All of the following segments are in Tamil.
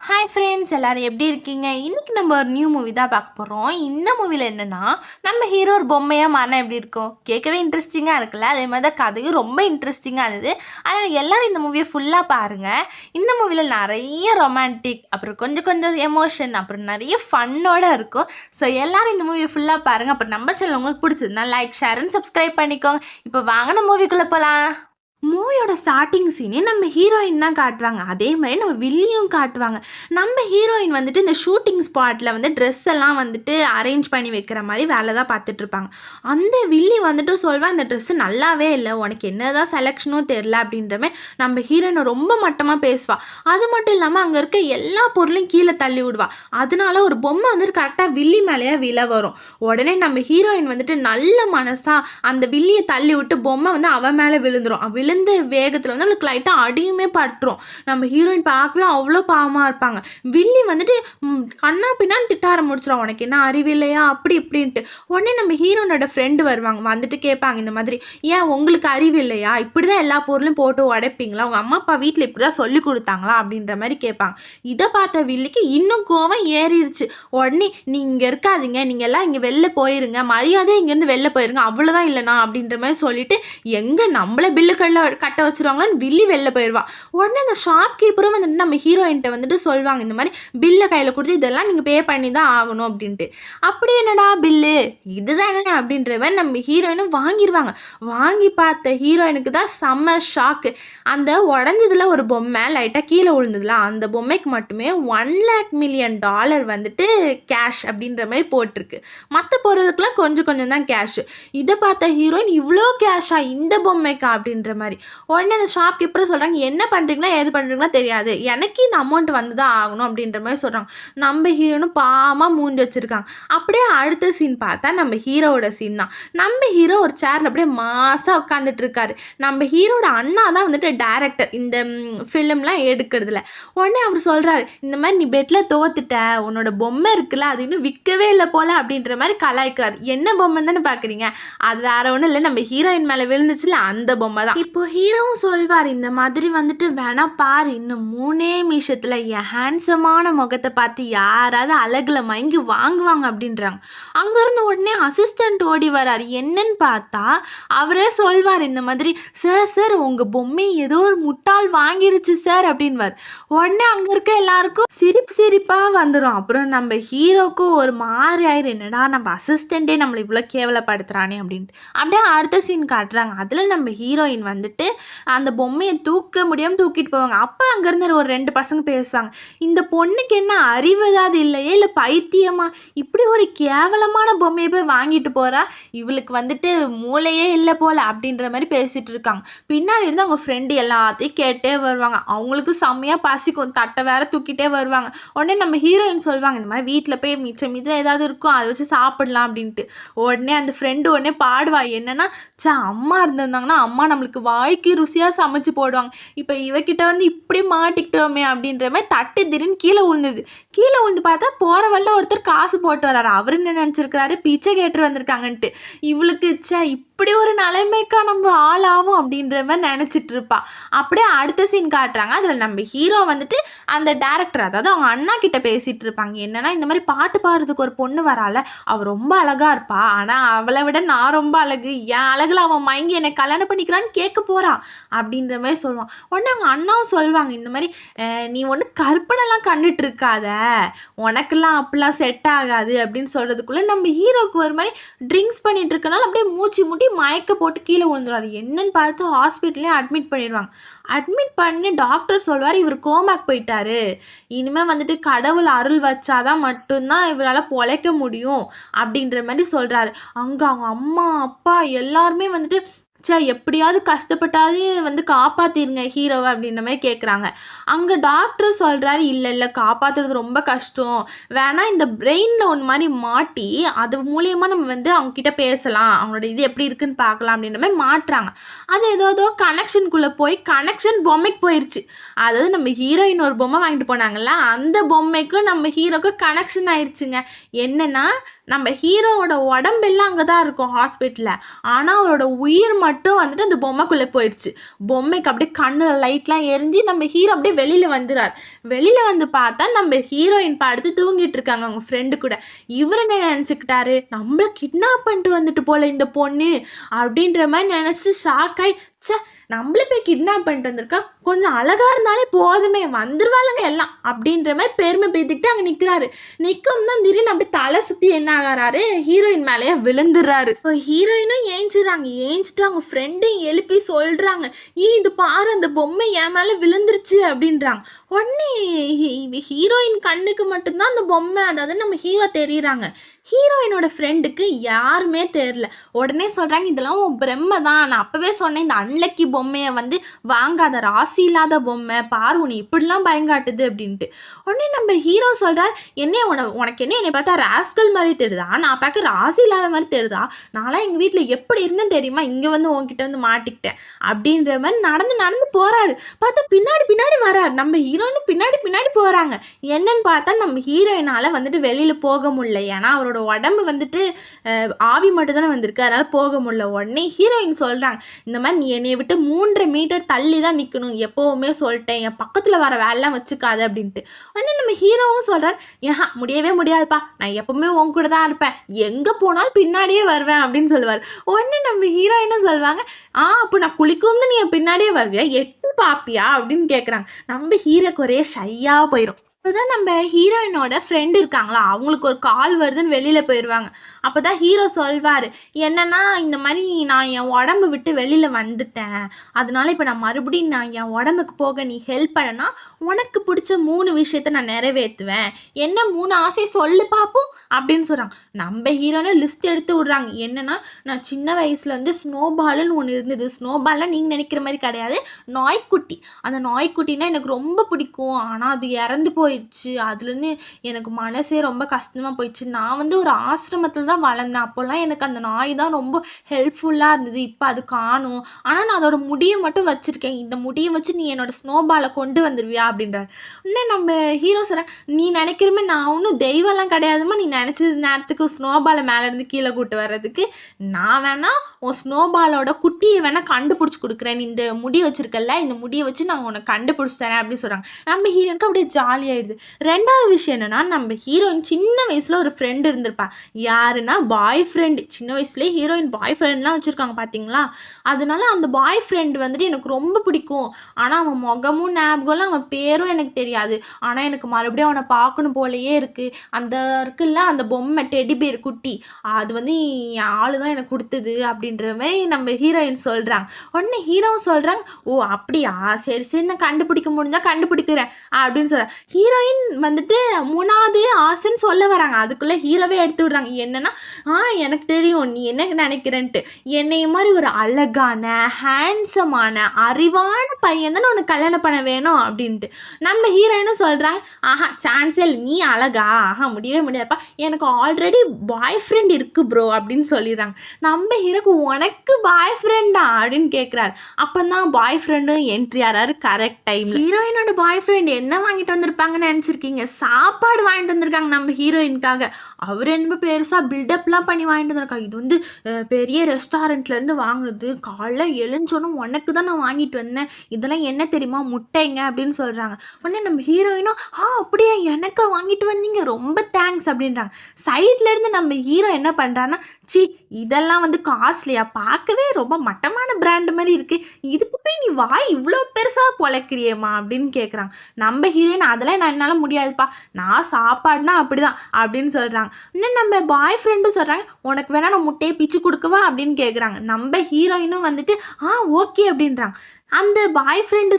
ஹாய் ஃப்ரெண்ட்ஸ் எல்லாரும் எப்படி இருக்கீங்க? இன்னைக்கு நம்ம ஒரு நியூ மூவி தான் பார்க்க போகிறோம். இந்த மூவியில் என்னென்னா நம்ம ஹீரோ ஒரு பொம்மையாக மாறினா எப்படி இருக்கும்? கேட்கவே இன்ட்ரெஸ்டிங்காக இருக்குல்ல? அதே மாதிரி தான் கதையும் ரொம்ப இன்ட்ரெஸ்டிங்காக இருந்தது. அதனால் எல்லோரும் இந்த மூவியை ஃபுல்லாக பாருங்கள். இந்த மூவியில் நிறைய ரொமான்டிக், அப்புறம் கொஞ்சம் கொஞ்சம் எமோஷன், அப்புறம் நிறைய ஃபன்னோடு இருக்கும். ஸோ எல்லோரும் இந்த மூவியை ஃபுல்லாக பாருங்கள். அப்புறம் நம்ம சேனல் உங்களுக்கு பிடிச்சதுன்னா லைக், ஷேர் அண்ட் சப்ஸ்கிரைப் பண்ணிக்கோங்க. இப்போ வாங்கின மூவிக்குள்ளே போகலாம். மூவியோட ஸ்டார்டிங் சீனே நம்ம ஹீரோயின் தான் காட்டுவாங்க. அதே மாதிரி நம்ம வில்லியும் காட்டுவாங்க. நம்ம ஹீரோயின் வந்துட்டு இந்த ஷூட்டிங் ஸ்பாட்டில் வந்து ட்ரெஸ் எல்லாம் வந்துட்டு அரேஞ்ச் பண்ணி வைக்கிற மாதிரி வேலை தான் பார்த்துட்ருப்பாங்க. அந்த வில்லி வந்துட்டு சொல்வா, அந்த ட்ரெஸ்ஸு நல்லாவே இல்லை, உனக்கு என்ன தான் செலெக்ஷனும் தெரில அப்படின்றமே நம்ம ஹீரோயினை ரொம்ப மட்டமாக பேசுவாள். அது மட்டும் இல்லாமல் அங்கே இருக்க எல்லா பொருளையும் கீழே தள்ளி விடுவா. அதனால ஒரு பொம்மை வந்துட்டு கரெக்டாக வில்லி மேலேயே விழ வரும். உடனே நம்ம ஹீரோயின் வந்துட்டு நல்ல மனசாக அந்த வில்லியை தள்ளி விட்டு பொம்மை வந்து அவன் மேலே விழுந்துடும். விழுந்த வேகத்தில் வந்து அவளுக்கு லைட்டாக அடியுமே பட்டுரும். நம்ம ஹீரோயின் பார்க்கவே அவ்வளோ பாவமாக இருப்பாங்க. வில்லி வந்துட்டு கண்ணா பின்னான்னு திட்ட ஆரம்பிச்சிடும், உனக்கு என்ன அறிவில்லையா அப்படி இப்படின்ட்டு. உடனே நம்ம ஹீரோனோட ஃப்ரெண்டு வருவாங்க, வந்துட்டு கேட்பாங்க இந்த மாதிரி, ஏன் உங்களுக்கு அறிவு இல்லையா, இப்படி தான் எல்லா பொருளும் போட்டு உடைப்பீங்களா, உங்கள் அம்மா அப்பா வீட்டில் இப்படி தான் சொல்லி கொடுத்தாங்களா அப்படின்ற மாதிரி கேட்பாங்க. இதை பார்த்த வில்லிக்கு இன்னும் கோவம் ஏறிடுச்சு. உடனே நீ இங்கே இருக்காதீங்க, நீங்கள் எல்லாம் இங்கே வெளில போயிருங்க, மரியாதையாக இங்கேருந்து வெளில போயிருங்க, அவ்வளோதான் இல்லைனா அப்படின்ற மாதிரி சொல்லிட்டு எங்கே நம்மளை பில்லுகளில் கட்ட வச்சுருவாங்களான்னு வில்லி வெளில போயிடுவா. உடனே அந்த ஷாப் கீப்பரும் வந்துட்டு நம்ம ஹீரோயின்ட்ட வந்துட்டு சொல்லுவாங்க, இந்த மாதிரி பில்லை கையில் கொடுத்து இதெல்லாம் நீங்கள் பே பண்ணி தான் ஆகணும் அப்படின்ட்டு. அப்படி என்னடா பில்லு, இதுதான் என்ன அப்படின்ற மாதிரி நம்ம ஹீரோயினும் வாங்கிடுவாங்க. வாங்கி பார்த்த ஹீரோயினுக்கு தான் செம்ம ஷாக்கு. அந்த உடஞ்சதுல ஒரு பொம்மை லைட்டாக கீழே விழுந்ததுல அந்த பொம்மைக்கு மட்டுமே $1,00,000 வந்துட்டு கேஷ் அப்படின்ற மாதிரி போட்டிருக்கு. மற்ற பொருளுக்கெல்லாம் கொஞ்சம் கொஞ்சம் தான் கேஷு. இதை பார்த்த ஹீரோயின் இவ்வளோ கேஷா இந்த பொம்மைக்கா அப்படின்ற மாதிரி. உடனே அந்த ஷாப் கீப்பர் சொல்கிறாங்க, என்ன பண்ணுறீங்கன்னா ஏது பண்ணுறீங்கன்னா தெரியாது, எனக்கு இந்த அமௌண்ட் வந்து தான் ஆகணும் அப்படின்ற மாதிரி சொல்கிறாங்க. நம்ம ஹீரோனும் பாவமாக மூஞ்சி வச்சுருக்காங்க. அப்படியே அடுத்த சீன் பார்த்தா நம்ம ஹீரோவோட சீன் தான். நம்ம ஹீரோ ஒரு சேரில் அப்படியே மாசாக உட்காந்துட்டு இருக்காரு. நம்ம ஹீரோட அண்ணா தான் வந்துட்டு டைரக்டர் இந்த ஃபிலிம்லாம் எடுக்கிறதுல. உடனே அவர் சொல்கிறாரு, இந்த மாதிரி நீ பெட்டில் தோத்துட்ட, உன்னோட பொம்மை இருக்குல்ல அது இன்னும் விற்கவே இல்லை போல அப்படின்ற மாதிரி கலாய்க்கிறார். என்ன பொம்மைன்னு தானே பார்க்குறீங்க, அது வேற ஒன்றும் இல்லை, நம்ம ஹீரோயின் மேலே விழுந்துச்சுல அந்த பொம்மை தான். இப்போ ஹீரோவும் சொல்வார், இந்த மாதிரி வந்துட்டு வேணா பாரு, இன்னும் 3 நிமிஷத்தில் என் ஹேண்ட்ஸமான முகத்தை பார்த்து யாராவது அழகுல மயங்கி வாங்குவாங்க அப்படின்றாங்க. அங்கேருந்து உடனே அசிஸ்டண்ட் ஓடி வரார். என்னன்னு பார்த்தா அவரே சொல்வார், இந்த மாதிரி சார் சார் உங்கள் பொம்மை ஏதோ ஒரு முட்டாள் வாங்கிருச்சு சார் அப்படின்வார். உடனே அங்கே இருக்க எல்லாருக்கும் சிரிப்பாக வந்துடும். அப்புறம் நம்ம ஹீரோக்கும் ஒரு மாதிரி ஆயிரும், என்னடா நம்ம அசிஸ்டண்ட்டே நம்மளை இவ்வளோ கேவலப்படுத்துகிறானே அப்படின்ட்டு. அப்படியே அடுத்த சீன் காட்டுறாங்க. அதில் நம்ம ஹீரோயின் வந்துட்டு அந்த பொம்மையை தூக்க முடியாமல் தூக்கிட்டு போவாங்க. அப்போ அங்கேருந்து ஒரு 2 பசங்க பேசுவாங்க, இந்த பொண்ணுக்கு என்ன அறிவு ஏதாவது இல்லையே, இல்லை பைத்தியமா, இப்படி ஒரு கேவலமான பொம்மையை போய் வாங்கிட்டு போகிறா, இவளுக்கு வந்துட்டு மூளையே இல்லை போல அப்படின்ற மாதிரி பேசிகிட்டு இருக்காங்க. பின்னாடி இருந்து அவங்க ஃப்ரெண்டு எல்லாத்தையும் கேட்டே வருவாங்க. அவங்களுக்கு செம்மையாக பசிக்கும், தட்டை வேற தூக்கிட்டே வருவாங்க. உடனே நம்ம ஹீரோயின் சொல்லுவாங்க, இந்த மாதிரி வீட்டில் போய் மிச்சம் ஏதாவது இருக்கும் அதை வச்சு சாப்பிடலாம் அப்படின்ட்டு. உடனே அந்த ஃப்ரெண்டு உடனே பாடுவா, என்னன்னா அம்மா இருந்திருந்தாங்கன்னா அம்மா நம்மளுக்கு வாய்க்கு ருசியாக சமைச்சு போடுவாங்க, இப்போ இவகிட்ட வந்து இப்படி மாட்டிக்கிட்டோமே அப்படின்ற மாதிரி தட்டு திடீர்னு கீழே விழுந்துது. கீழே விழுந்து பார்த்தா போகிற வழியில் ஒருத்தர் காசு போட்டு வர்றாரு. அவர் என்ன நினச்சிருக்கிறாரு, பிச்சை கேட்டு வந்திருக்காங்கன்ட்டு. இவளுக்கு இப்படி ஒரு நிலைமைக்கா நம்ம ஆள் ஆகும் அப்படின்ற மாதிரி நினச்சிட்டு இருப்பா. அப்படியே அடுத்த சீன் காட்டுறாங்க. அதில் நம்ம ஹீரோ வந்துட்டு அந்த டேரக்டர், அதாவது அவங்க அண்ணா கிட்ட பேசிகிட்டு இருப்பாங்க. என்னன்னா இந்த மாதிரி பாட்டு பாடுறதுக்கு ஒரு பொண்ணு வரால, அவள் ரொம்ப அழகாக இருப்பா, ஆனால் அவளை விட நான் ரொம்ப அழகு, என் அழகில் அவன் மயங்கி என்னை கல்யாணம் பண்ணிக்கிறான்னு கேட்க போகிறா அப்படின்ற மாதிரி சொல்லுவான். உடனே அவங்க அண்ணாவும் சொல்லுவாங்க, இந்த மாதிரி நீ ஒன்று கற்பனைலாம் கண்டுட்டு இருக்காத, உனக்கெல்லாம் அப்படிலாம் செட் ஆகாது அப்படின்னு சொல்கிறதுக்குள்ளே நம்ம ஹீரோக்கு ஒரு மாதிரி ட்ரிங்க்ஸ் பண்ணிட்டு இருக்கனால அப்படியே மூச்சு முட்டி மயக்க போட்டு கீழே விழுந்துருவாரு. என்னன்னு பார்த்து ஹாஸ்பிட்டல்லே அட்மிட் பண்ணிடுவாங்க. அட்மிட் பண்ணி டாக்டர் சொல்வார், இவர் கோமாக்கு போயிட்டாரு, இனிமேல் வந்துட்டு கடவுள் அருள் வச்சாதான் மட்டும்தான் இவரால் பொழைக்க முடியும் அப்படின்ற மாதிரி சொல்கிறாரு. அங்கே அவங்க அம்மா அப்பா எல்லாருமே வந்துட்டு எப்படியாவது கஷ்டப்பட்டாவது வந்து காப்பாற்றிருங்க ஹீரோவை அப்படின்ற மாதிரி கேட்குறாங்க. அங்கே டாக்டர் சொல்கிறாரு, இல்லை காப்பாற்றுறது ரொம்ப கஷ்டம், வேணா இந்த பிரெயினில் ஒன்று மாதிரி மாட்டி அது மூலியமாக நம்ம வந்து அவங்கக்கிட்ட பேசலாம், அவங்களோட இது எப்படி இருக்குன்னு பார்க்கலாம் அப்படின்ற மாதிரி மாட்டுறாங்க. அது ஏதோ கனெக்ஷனுக்குள்ளே போய் கனெக்ஷன் பொம்மைக்கு போயிடுச்சு. அதாவது நம்ம ஹீரோயின் ஒரு பொம்மை வாங்கிட்டு போனாங்கல்ல, அந்த பொம்மைக்கும் நம்ம ஹீரோக்கும் கனெக்ஷன் ஆயிடுச்சுங்க. என்னன்னா நம்ம ஹீரோவோட உடம்பெல்லாம் அங்கே தான் இருக்கும் ஹாஸ்பிட்டலில், ஆனால் அவரோட உயிர் மட்டும் வந்துட்டு அந்த பொம்மைக்குள்ளே போயிடுச்சு. பொம்மைக்கு அப்படியே கண்ணில் லைட்லாம் எரிஞ்சு நம்ம ஹீரோ அப்படியே வெளியில் வந்துடுறார். வெளியில் வந்து பார்த்தா நம்ம ஹீரோயின் படுத்து தூங்கிட்டு இருக்காங்க அவங்க ஃப்ரெண்டு கூட. இவர் என்ன நினச்சிக்கிட்டாரு, நம்மளை கிட்னாப் பண்ணிட்டு வந்துட்டு போல இந்த பொண்ணு அப்படின்ற மாதிரி நினச்சி ஷாக் ஆகி, ச்சே நம்மள போய் கிட்னாப் பண்ணிட்டு வந்திருக்கா, கொஞ்சம் அழகா இருந்தாலே போதுமே வந்துருவாளுங்க எல்லாம் அப்படின்ற மாதிரி பெருமை பேத்திக்கிட்டு அங்கே நிற்கிறாரு. நிற்கும் தான் திடீர்னு அப்படியே தலை சுற்றி என்ன ஆகிறாரு, ஹீரோயின் மேலேயே விழுந்துடுறாரு. இப்போ ஹீரோயினும் ஏஞ்சிடுறாங்க. ஏஞ்சிட்டு அவங்க ஃப்ரெண்டையும் எழுப்பி சொல்கிறாங்க, இது பாரு அந்த பொம்மை என் மேலே விழுந்துருச்சு அப்படின்றாங்க. உடனே ஹீரோயின் கண்ணுக்கு மட்டும்தான் அந்த பொம்மை, அதாவது நம்ம ஹீரோ தெரியுறாங்க. ஹீரோயினோட ஃப்ரெண்டுக்கு யாருமே தெரில. உடனே சொல்கிறாங்க, இதெல்லாம் உன் பிரம்மை தான், நான் அப்போவே சொன்னேன் இந்த அன்லக்கி பொம்மையை வந்து வாங்காத, ராசி இல்லாத பொம்மை, பாரு உன்னை இப்படிலாம் பயங்காட்டுது அப்படின்ட்டு. உடனே நம்ம ஹீரோ சொல்கிறார், உனக்கு என்ன என்னை பார்த்தா ராஸ்கல் மாதிரி தெரியுதா, நான் பார்க்க ராசி இல்லாத மாதிரி தெரியுதா, நான்லாம் எங்கள் வீட்டில் எப்படி இருந்தேன்னு தெரியுமா, இங்கே வந்து உன்கிட்ட வந்து மாட்டிக்கிட்டேன் அப்படின்ற மாதிரி நடந்து போகிறாரு. பார்த்தா பின்னாடி வராரு. நம்ம ஹீரோயின் பின்னாடி போகிறாங்க. என்னன்னு பார்த்தா நம்ம ஹீரோயினால் வந்துட்டு வெளியில் போக முடியல. ஏன்னா அவரோட உடம்பு வந்துட்டு ஆவி மட்டும் தானே வந்திருக்கு, அதனால போக முடியல. உடனே ஹீரோயின் சொல்கிறாங்க, இந்த மாதிரி நீ என்னைய விட்டு 3 மீட்டர் தள்ளி தான் நிற்கணும், எப்போவுமே சொல்லிட்டேன், என் பக்கத்தில் வர வேலைலாம் வச்சுக்காது அப்படின்ட்டு. உடனே நம்ம ஹீரோவும் சொல்கிறார், முடியவே முடியாதுப்பா, நான் எப்போவுமே உன் கூட தான் இருப்பேன், எங்கே போனாலும் பின்னாடியே வருவேன் அப்படின்னு சொல்லுவார். உடனே நம்ம ஹீரோயினும் சொல்லுவாங்க, அப்போ நான் குளிக்கும்னு நீ என் பின்னாடியே வருவியா, எட்டு பாப்பியா அப்படின்னு கேட்குறாங்க. நம்ம ஹீரோக்கு ஒரே ஷையாக போயிடும். அப்போதான் நம்ம ஹீரோயினோட ஃப்ரெண்டு இருக்காங்களா, அவங்களுக்கு ஒரு கால் வருதுன்னு வெளியில் போயிடுவாங்க. அப்போ தான் ஹீரோ சொல்வார், என்னன்னா இந்த மாதிரி நான் என் உடம்பு விட்டு வெளியில் வந்துட்டேன், அதனால இப்போ நான் மறுபடியும் நான் என் உடம்புக்கு போக நீ ஹெல்ப் பண்ணனா உனக்கு பிடிச்ச 3 விஷயத்த நான் நிறைவேற்றுவேன், என்ன 3 ஆசை சொல்லு பார்ப்போம் அப்படின்னு சொல்கிறாங்க. நம்ம ஹீரோனை லிஸ்ட் எடுத்து விட்றாங்க. என்னென்னா, நான் சின்ன வயசில் வந்து ஸ்னோபால்னு ஒன்று இருந்தது, ஸ்னோபால்லாம் நீங்கள் நினைக்கிற மாதிரி கிடையாது, நாய்க்குட்டி. அந்த நாய்க்குட்டினா எனக்கு ரொம்ப பிடிக்கும், ஆனால் அது இறந்து போயிடுச்சு, அதுலேருந்து எனக்கு மனசே ரொம்ப கஷ்டமாக போயிடுச்சு, நான் வந்து ஒரு ஆசிரமத்தில் தான் வளர்ந்தேன், அப்போல்லாம் எனக்கு அந்த நாய் தான் ரொம்ப ஹெல்ப்ஃபுல்லாக இருந்தது, இப்போ அது காணும், ஆனால் நான் அதோட முடியை மட்டும் வச்சுருக்கேன், இந்த முடியை வச்சு நீ என்னோட ஸ்னோபாலை கொண்டு வந்துடுவியா அப்படின்றார். இன்னும் நம்ம ஹீரோ சொல்கிறேன், நீ நினைக்கிறமே நான் ஒன்றும் தெய்வம்லாம் கிடையாதுமா, நீ நினச்சது நேரத்துக்கு ஸ்னோபாலை மேலேருந்து கீழே கூட்டு வர்றதுக்கு, நான் வேணா உன் ஸ்னோபாலோட குட்டியை வேணா கண்டுபிடிச்சி கொடுக்குறேன், இந்த முடி வச்சுருக்கல, இந்த முடியை வச்சு நான் உனக்கு கண்டுபிடிச்சி தரேன் அப்படின்னு சொல்கிறாங்க. நம்ம ஹீரோனுக்கு அப்படியே ஜாலியாகிடுது. ரெண்டாவது விஷயம் என்னென்னா, நம்ம ஹீரோயின் சின்ன வயசில் ஒரு ஃப்ரெண்டு இருந்திருப்பா. யாருன்னா பாய் ஃப்ரெண்டு. சின்ன வயசுலேயே ஹீரோயின் பாய் ஃப்ரெண்ட்லாம் வச்சுருக்காங்க பார்த்தீங்களா, அதனால அந்த பாய் ஃப்ரெண்டு வந்துட்டு எனக்கு ரொம்ப பிடிக்கும், ஆனால் அவன் முகமும் ஞாபகம்லாம் அவன் பேரும் எனக்கு தெரியாது, ஆனால் எனக்கு மறுபடியும் அவனை பார்க்கணும் போலையே இருக்குது, அந்த இருக்குல்ல அந்த பொம்மை டெடி பேர் குட்டி, அது வந்து என் ஆளு தான் எனக்கு கொடுத்தது அப்படின்ற மாதிரி நம்ம ஹீரோயின் சொல்கிறாங்க. உடனே ஹீரோவும் சொல்கிறாங்க, ஓ அப்படியா, சரி சரி நான் கண்டுபிடிக்க முடிஞ்சால் கண்டுபிடிக்கிறேன் அப்படின்னு சொல்கிறேன். ஹீரோயின் வந்துட்டு 3வது ஆசைன்னு சொல்ல வராங்க, அதுக்குள்ளே ஹீரோவே எடுத்து விடுறாங்க. என்னன்னா, எனக்கு தெரியும் நீ என்ன நினைக்கிறேன்ட்டு, என்னைய மாதிரி ஒரு அழகான ஹேண்ட்ஸமான அறிவான பையன் தான் உனக்கு கல்யாணம் பண்ண வேணும் அப்படின்ட்டு. நம்ம ஹீரோயினும் சொல்கிறாங்க, சான்ஸே இல்லை, நீ அழகா, முடியவே முடியாதுப்பா, எனக்கு ஆல்ரெடி பாய் ஃப்ரெண்ட் இருக்குது ப்ரோ அப்படின்னு சொல்லிடுறாங்க. நம்ம ஹீரோக்கு உனக்கு பாய் ஃப்ரெண்டா அப்படின்னு கேட்குறாரு. அப்போ தான் பாய் ஃப்ரெண்டும் என்ட்ரி ஆறாரு கரெக்ட் டைமில். ஹீரோயினோட பாய் ஃப்ரெண்ட் என்ன வாங்கிட்டு வந்திருப்பாங்கன்னு நினச்சிருக்கீங்க, சாப்பாடு வாங்கிட்டு வந்திருக்காங்க நம்ம ஹீரோயினுக்காக. அவர் என்ன பெருசாக பில்டப்லாம் பண்ணி வாங்கிட்டு வந்திருக்காங்க. இது வந்து பெரிய ரெஸ்டாரண்ட்லேருந்து வாங்கினது, காலைல எழுஞ்சோன்னும் உனக்கு தான் நான் வாங்கிட்டு வந்தேன், இதெல்லாம் என்ன தெரியுமா, முட்டைங்க அப்படின்னு சொல்கிறாங்க. உடனே நம்ம ஹீரோயினும் அப்படியே எனக்கு வாங்கிட்டு வந்தீங்க, ரொம்ப தேங்க்ஸ் அப்படின்றாங்க. சைட்லேருந்து நம்ம ஹீரோ என்ன பண்ணுறான்னா, இதெல்லாம் வந்து காஸ்ட்லியா, பார்க்கவே ரொம்ப மட்டமான பிராண்டு மாதிரி இருக்குது, இதுக்கு போய் நீ வாய் இவ்வளோ பெருசாக பொழைக்கிறியேம்மா அப்படின்னு கேட்குறாங்க. நம்ம ஹீரோயின் அதெல்லாம் என்னால் முடியாதுப்பா, நான் சாப்பாடுனா அப்படிதான் அப்படின்னு சொல்கிறாங்க. இன்னும் நம்ம பாய் ஃப்ரெண்டும் சொல்கிறாங்க, உனக்கு வேணா நான் முட்டையை பிச்சு கொடுக்கவா அப்படின்னு கேட்குறாங்க. நம்ம ஹீரோயினும் வந்துட்டு ஓகே அப்படின்றாங்க. அந்த பாய் ஃப்ரெண்டு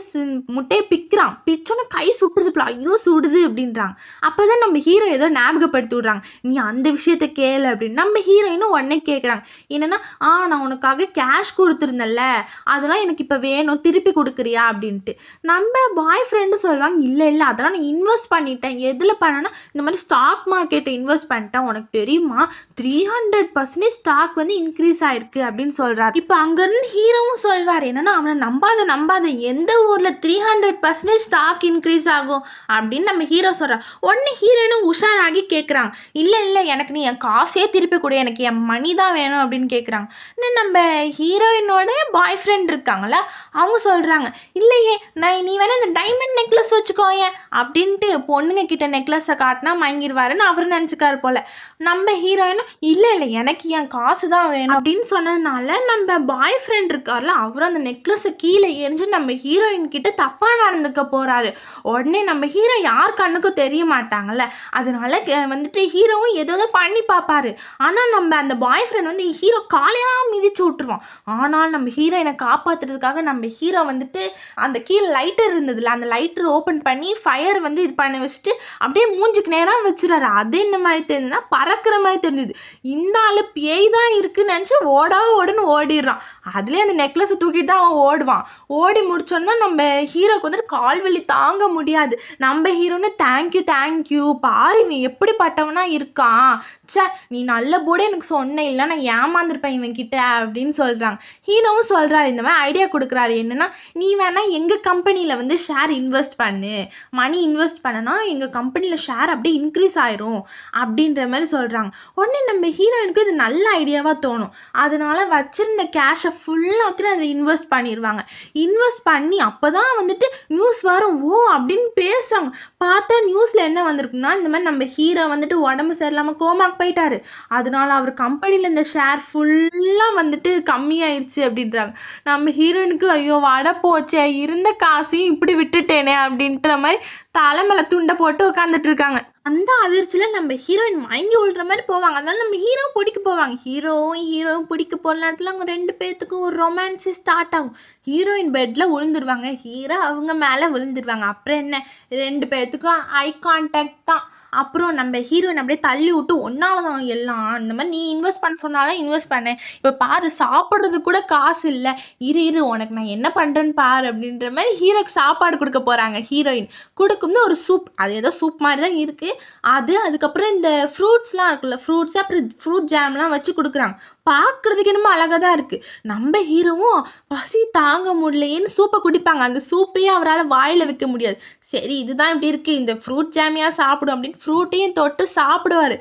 முட்டையை பிக்கிறான், பிச்சோன்னு கை சுட்டுறதுப்பா, ஐயோ சுடுது அப்படின்றாங்க. அப்போ தான் நம்ம ஹீரோ ஏதோ ஞாபகப்படுத்தி விட்றாங்க, நீ அந்த விஷயத்த கேளு அப்படின்னு. நம்ம ஹீரோயினும் உடனே கேட்குறாங்க, என்னென்னா நான் உனக்காக கேஷ் கொடுத்துருந்தேன்ல, அதெல்லாம் எனக்கு இப்போ வேணும், திருப்பி கொடுக்குறியா அப்படின்ட்டு. நம்ம பாய் ஃப்ரெண்டு சொல்கிறாங்க, இல்லை அதெல்லாம் நான் இன்வெஸ்ட் பண்ணிட்டேன். எதில் பண்ணேன்னா, இந்த மாதிரி ஸ்டாக் மார்க்கெட்டை இன்வெஸ்ட் பண்ணிட்டேன், உனக்கு தெரியுமா 300% ஸ்டாக் வந்து இன்க்ரீஸ் ஆயிருக்கு அப்படின்னு சொல்கிறார். இப்போ அங்கேருந்து ஹீரோவும் சொல்வார், என்னென்னா அவனை நம்பாத நம்பாத, எந்த ஊரில் 300% ஸ்டாக் இன்க்ரீஸ் ஆகும் அப்படின்னு நம்ம ஹீரோ சொல்கிறான். உடனே ஹீரோயினும் உஷாராகி கேட்குறாங்க, இல்லை இல்லை எனக்கு நீ என் காசே திருப்பி கொடு, எனக்கு என் மணி தான் வேணும் அப்படின்னு கேட்குறாங்க. இன்னும் நம்ம ஹீரோயினோட பாய் ஃப்ரெண்ட் இருக்காங்களா, அவங்க சொல்கிறாங்க, இல்லையே நீ வேணா இந்த டைமண்ட் நெக்லஸ் வச்சுக்கோயேன் அப்படின்ட்டு பொண்ணுங்க கிட்ட நெக்லஸை காட்டினா மயங்கிடுவாருன்னு அவர் நினச்சிக்காரு போல. நம்ம ஹீரோயினும் இல்லை இல்லை எனக்கு என் காசு தான் வேணும் அப்படின்னு சொன்னதுனால நம்ம பாய் ஃப்ரெண்ட் இருக்கார்ல, அவரும் அந்த நெக்லஸை கீழே எரிஞ்சு நம்ம ஹீரோயின் கிட்ட தப்பாக நடந்துக்க போகிறாரு. உடனே நம்ம ஹீரோ யார் கண்ணுக்கும் தெரிய மாட்டாங்கல்ல, அதனால வந்துட்டு ஹீரோவும் ஏதோ பண்ணி பார்ப்பாரு. ஆனால் நம்ம அந்த பாய் ஃப்ரெண்ட் வந்து ஹீரோ காலையாக மிதிச்சு விட்டுருவான். ஆனால் நம்ம ஹீரோயினை காப்பாற்றுறதுக்காக நம்ம ஹீரோ வந்துட்டு அந்த கீழே லைட்டர் இருந்ததுல, அந்த லைட்டர் ஓப்பன் பண்ணி ஃபயர் வந்து இது பண்ணி வச்சுட்டு அப்படியே மூஞ்சுக்கு நேரம் வச்சுறாரு. அது என்ன மாதிரி தெரிஞ்சுன்னா பறக்கிற மாதிரி தெரிஞ்சுது. இந்த ஆள் பேய் தான் இருக்குன்னு நினச்சி ஓடுன்னு ஓடிடுறான். அதுலேயே அந்த நெக்லஸை தூக்கிட்டு தான் அவன் ஓடுவான். ஓடி முடிச்சோன்னா நம்ம ஹீரோக்கு வந்துட்டு கால் வலி தாங்க முடியாது. நம்ம ஹீரோன்னு தேங்க்யூ பாரு நீ எப்படிப்பட்டவனா இருக்கான், சே நீ நல்ல போட எனக்கு சொன்ன, இல்லை நான் ஏமாந்துருப்பேன் இவன் கிட்ட அப்படின்னு சொல்கிறாங்க. ஹீரோவும் சொல்கிறாரு, இந்த மாதிரி ஐடியா கொடுக்குறாரு, என்னென்னா நீ வேணா எங்கள் கம்பெனியில் வந்து ஷேர் இன்வெஸ்ட் பண்ணு, மணி இன்வெஸ்ட் பண்ணனா எங்கள் கம்பெனியில் ஷேர் அப்படியே இன்க்ரீஸ் ஆயிரும் அப்படின்ற மாதிரி சொல்கிறாங்க. உடனே நம்ம ஹீரோயினுக்கு இது நல்ல ஐடியாவாக தோணும். அதனால வச்சிருந்த கேஷை ஃபுல்லாக அதில் இன்வெஸ்ட் பண்ணிடுவாங்க. இன்வெஸ்ட் பண்ணி அப்போ தான் வந்துட்டு நியூஸ் வரும், ஓ அப்படின்னு பேசுவாங்க. பார்த்தா நியூஸில் என்ன வந்திருக்குன்னா, இந்த மாதிரி நம்ம ஹீரோ வந்துட்டு உடம்பு சரியில்லாமல் கோமாக்கு போயிட்டாரு, அதனால அவர் கம்பெனியில் இந்த ஷேர் ஃபுல்லாக வந்துட்டு கம்மியாயிடுச்சு அப்படின்றாங்க. நம்ம ஹீரோயினுக்கு ஐயோ வட போச்சே, இருந்த காசையும் இப்படி விட்டுட்டேனே அப்படின்ற மாதிரி தலைமலை துண்டை போட்டு உட்காந்துட்டு இருக்காங்க. அந்த அதிர்ச்சியில் நம்ம ஹீரோயின் மயங்கி விழுற மாதிரி போவாங்க. அதனால நம்ம ஹீரோவும் பிடிக்க போவாங்க. ஹீரோவும் பிடிக்க போகிற நேரத்தில் அவங்க 2 பேர்த்துக்கும் ஒரு ரொமான்ஸு ஸ்டார்ட் ஆகும். ஹீரோயின் பெட்டில் விழுந்துருவாங்க, ஹீரோ அவங்க மேலே விழுந்துருவாங்க. அப்புறம் என்ன, 2 பேர்த்துக்கும் ஐ கான்டாக்ட் தான். அப்புறம் நம்ம ஹீரோயின் அப்படியே தள்ளி விட்டு, ஒன்னால தான் எல்லாம், இந்த மாதிரி நீ இன்வெஸ்ட் பண்ண சொன்னாலும் இன்வெஸ்ட் பண்ணேன், இப்போ பாரு சாப்பிட்றது கூட காசு இல்லை, இரு உனக்கு நான் என்ன பண்ணுறேன்னு பாரு அப்படின்ற மாதிரி ஹீரோக்கு சாப்பாடு கொடுக்க போகிறாங்க. ஹீரோயின் கொடுக்கும்போது ஒரு சூப், அது ஏதோ சூப் மாதிரி தான் இருக்குது அது. அதுக்கப்புறம் இந்த ஃப்ரூட்ஸ்லாம் இருக்குல்ல, ஃப்ரூட்ஸ் அப்புறம் ஃப்ரூட் ஜாம்லாம் வச்சு கொடுக்குறாங்க. பார்க்குறதுக்கு என்னமோ அழகாக தான் இருக்குது. நம்ம ஹீரோவும் பசி தாங்க முடியலையேன்னு சூப்பை குடிப்பாங்க. அந்த சூப்பையே அவரால் வாயில் வைக்க முடியாது. சரி இதுதான் இப்படி இருக்குது, இந்த ஃப்ரூட் ஜாமியாக சாப்பிடும் அப்படின்னு ஃப்ரூட்டையும் தொட்டு சாப்பிடுவார்.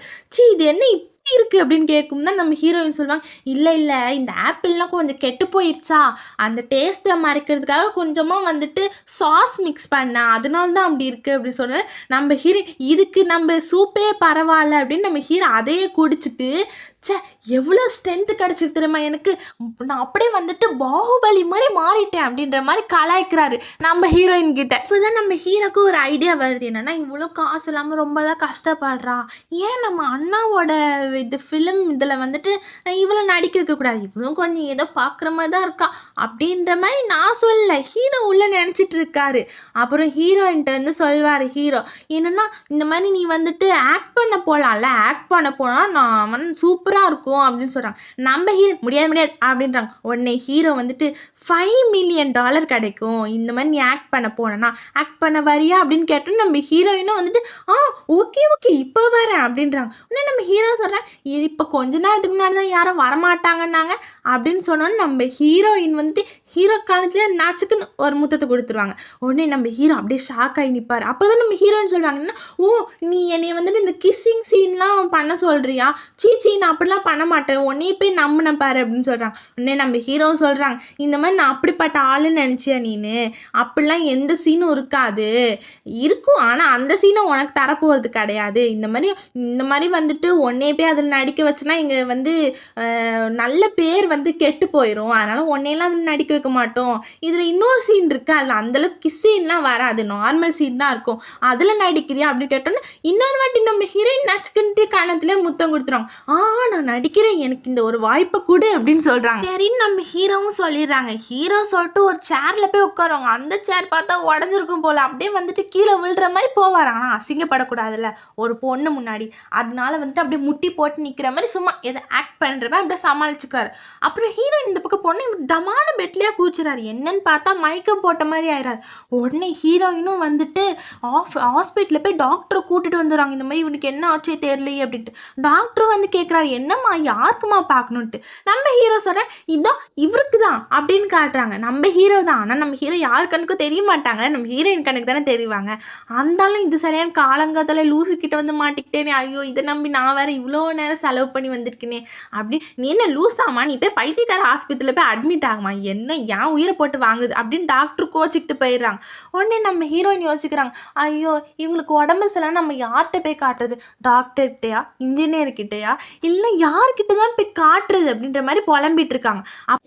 இது என்ன இப்படி இருக்குது அப்படின்னு கேட்கும் தான் நம்ம ஹீரோயின் சொல்லுவாங்க, இல்லை இந்த ஆப்பிள்லாம் கொஞ்சம் கெட்டு போயிடுச்சா, அந்த டேஸ்ட்டை மறைக்கிறதுக்காக கொஞ்சமாக வந்துட்டு சாஸ் மிக்ஸ் பண்ணேன், அதனால தான் அப்படி இருக்குது அப்படின்னு சொன்னேன். நம்ம ஹீரோ இதுக்கு நம்ம சூப்பே பரவாயில்ல அப்படின்னு நம்ம ஹீரோ அதையே குடிச்சிட்டு, சே எவ்வளோ ஸ்ட்ரென்த்து கிடச்சிது தெரியுமா எனக்கு, நான் அப்படியே வந்துட்டு பாகுபலி மாதிரி மாறிட்டேன் அப்படின்ற மாதிரி கலாய்க்கிறாரு நம்ம ஹீரோயின் கிட்ட. இப்போ தான் நம்ம ஹீரோக்கு ஒரு ஐடியா வருது, என்னென்னா இவ்வளோ காசு இல்லாமல் ரொம்ப தான் கஷ்டப்படுறா, ஏன் நம்ம அண்ணாவோட இது ஃபிலிம் இதில் வந்துட்டு இவ்வளோ நடிக்க வைக்கக்கூடாது, இவ்வளோ கொஞ்சம் ஏதோ பார்க்குற மாதிரி தான் இருக்கா அப்படின்ற மாதிரி நான் சொல்லலை, ஹீரோ உள்ளே நினச்சிட்டு இருக்காரு. அப்புறம் ஹீரோயின்ட்ட வந்து சொல்வார் ஹீரோ, என்னென்னா இந்த மாதிரி நீ வந்துட்டு ஆக்ட் பண்ண போகலாம்ல, ஆக்ட் பண்ண போனால் நான் வந்து சூப்பராக இருக்கும் அப்படின்னு சொல்கிறாங்க. நம்ம ஹீரோ முடியாது அப்படின்றாங்க. உடனே ஹீரோ வந்துட்டு $5 மில்லியன் கிடைக்கும், இந்த மாதிரி நீ ஆக்ட் பண்ண போனா ஆக்ட் பண்ண வரியா அப்படின்னு கேட்டோம். நம்ம ஹீரோயினும் வந்துட்டு ஓகே இப்போ வரேன் அப்படின்றாங்க. உடனே நம்ம ஹீரோ சொல்கிறேன், இப்போ கொஞ்ச நேரத்துக்கு முன்னாடி தான் யாரும் வரமாட்டாங்கன்னாங்க அப்படின்னு சொன்னோன்னு நம்ம ஹீரோயின் வந்துட்டு ஹீரோ காலத்துல நாச்சுக்குன்னு ஒரு முத்தத்தை கொடுத்துருவாங்க. உடனே நம்ம ஹீரோ அப்படியே ஷாக் ஆகி நிற்பார். அப்போ தான் நம்ம ஹீரோயின் சொல்லுவாங்கன்னா, ஓ நீ என்னை வந்துட்டு இந்த கிஸ்ஸிங் சீன்லாம் பண்ண சொல்கிறியா, சீச்சி நான் அப்படிலாம் பண்ண மாட்டேன், உன்னையே போய் நம்பின பாரு அப்படின்னு சொல்கிறாங்க. உடனே நம்ம ஹீரோவும் சொல்கிறாங்க, இந்த மாதிரி நான் அப்படிப்பட்ட ஆளுன்னு நினச்சியா நீனு, அப்படிலாம் எந்த சீனும் இருக்காது, இருக்கும் ஆனால் அந்த சீனை உனக்கு தரப்போகிறது கிடையாது, இந்த மாதிரி வந்துட்டு உன்னையே போய் அதில் நடிக்க வச்சுனா இங்கே வந்து நல்ல பேர் வந்து கெட்டு போயிடும், அதனால் உன்னையெல்லாம் அதில் நடிக்க வைக்க மாட்டோம். இதில் இன்னொரு சீன் இருக்குது, அதில் அந்தளவுக்கு கிஸ் சீன்லாம் வராது, நார்மல் சீன் தான் இருக்கும், அதில் நடிக்கிறியா அப்படின்னு கேட்டோன்னா இன்னொரு வாட்டி நம்ம ஹீரோயின் நச்சுக்கிட்டு கணத்துல முத்தம் கொடுத்துருவாங்க. நான் நடிக்கிறேன், எனக்கு இந்த ஒரு வாய்ப்பை கொடு அப்படின்னு சொல்கிறாங்க. சரின்னு நம்ம ஹீரோவும் சொல்லிடுறாங்க. ஹீரோ சொல்லிட்டு ஒரு சேரில் போய் உட்காருவாங்க. அந்த சேர் பார்த்தா உடஞ்சிருக்கும் போல், அப்படியே வந்துட்டு கீழே விழுற மாதிரி போவார். ஆனால் அசிங்கப்படக்கூடாதுல்ல ஒரு பொண்ணு முன்னாடி, அதனால வந்துட்டு அப்படியே முட்டி போட்டு நிற்கிற மாதிரி சும்மா எதை ஆக்ட் பண்ணுறவன் அப்படியே சமாளிச்சுக்கிறாரு. அப்புறம் ஹீரோயின் இந்த பக்கம் பொண்ணு டமான பெட்லேயே செம்மையாக கூச்சுறாரு. என்னன்னு பார்த்தா மயக்கம் போட்ட மாதிரி ஆயிடுறாரு. உடனே ஹீரோயினும் வந்துட்டு ஹாஸ்பிட்டலில் போய் டாக்டரை கூட்டிட்டு வந்துடுறாங்க. இந்த மாதிரி இவனுக்கு என்ன ஆச்சே தெரியலையே அப்படின்ட்டு. டாக்டரும் வந்து கேட்குறாரு, என்னம்மா யாருக்குமா பார்க்கணுன்ட்டு. நம்ம ஹீரோ சொல்கிறேன், இதோ இவருக்கு தான் அப்படின்னு காட்டுறாங்க. நம்ம ஹீரோ தான், ஆனால் நம்ம ஹீரோ யார் கண்ணுக்கும் தெரிய மாட்டாங்க, நம்ம ஹீரோயின் கண்ணுக்கு தானே தெரிவாங்க. அந்தாலும் இது சரியான காலங்காத்தால லூசுக்கிட்ட வந்து மாட்டிக்கிட்டேனே, ஐயோ இதை நம்பி நான் வேற இவ்வளோ நேரம் செலவு பண்ணி வந்திருக்கேனே அப்படி. நீ என்ன லூஸாமா, நீ போய் பைத்தியக்கார ஆஸ்பத்திரியில் போய் அட்மிட் ஆகுமா, என்ன ஏன் உயிரை போட்டு வாங்குது அப்படின்னு டாக்டர் கோச்சிக்கிட்டு போயிடுறாங்க. உடனே நம்ம ஹீரோயின் யோசிக்கிறாங்க, ஐயோ இவங்களுக்கு உடம்பு சரியில்லை, நம்ம யார்கிட்ட போய் காட்டுறது, டாக்டர்கிட்டயா இன்ஜினியர்கிட்டயா இல்லை யார்கிட்ட தான் போய் காட்டுறது அப்படின்ற மாதிரி புலம்பிட்டு இருக்காங்க.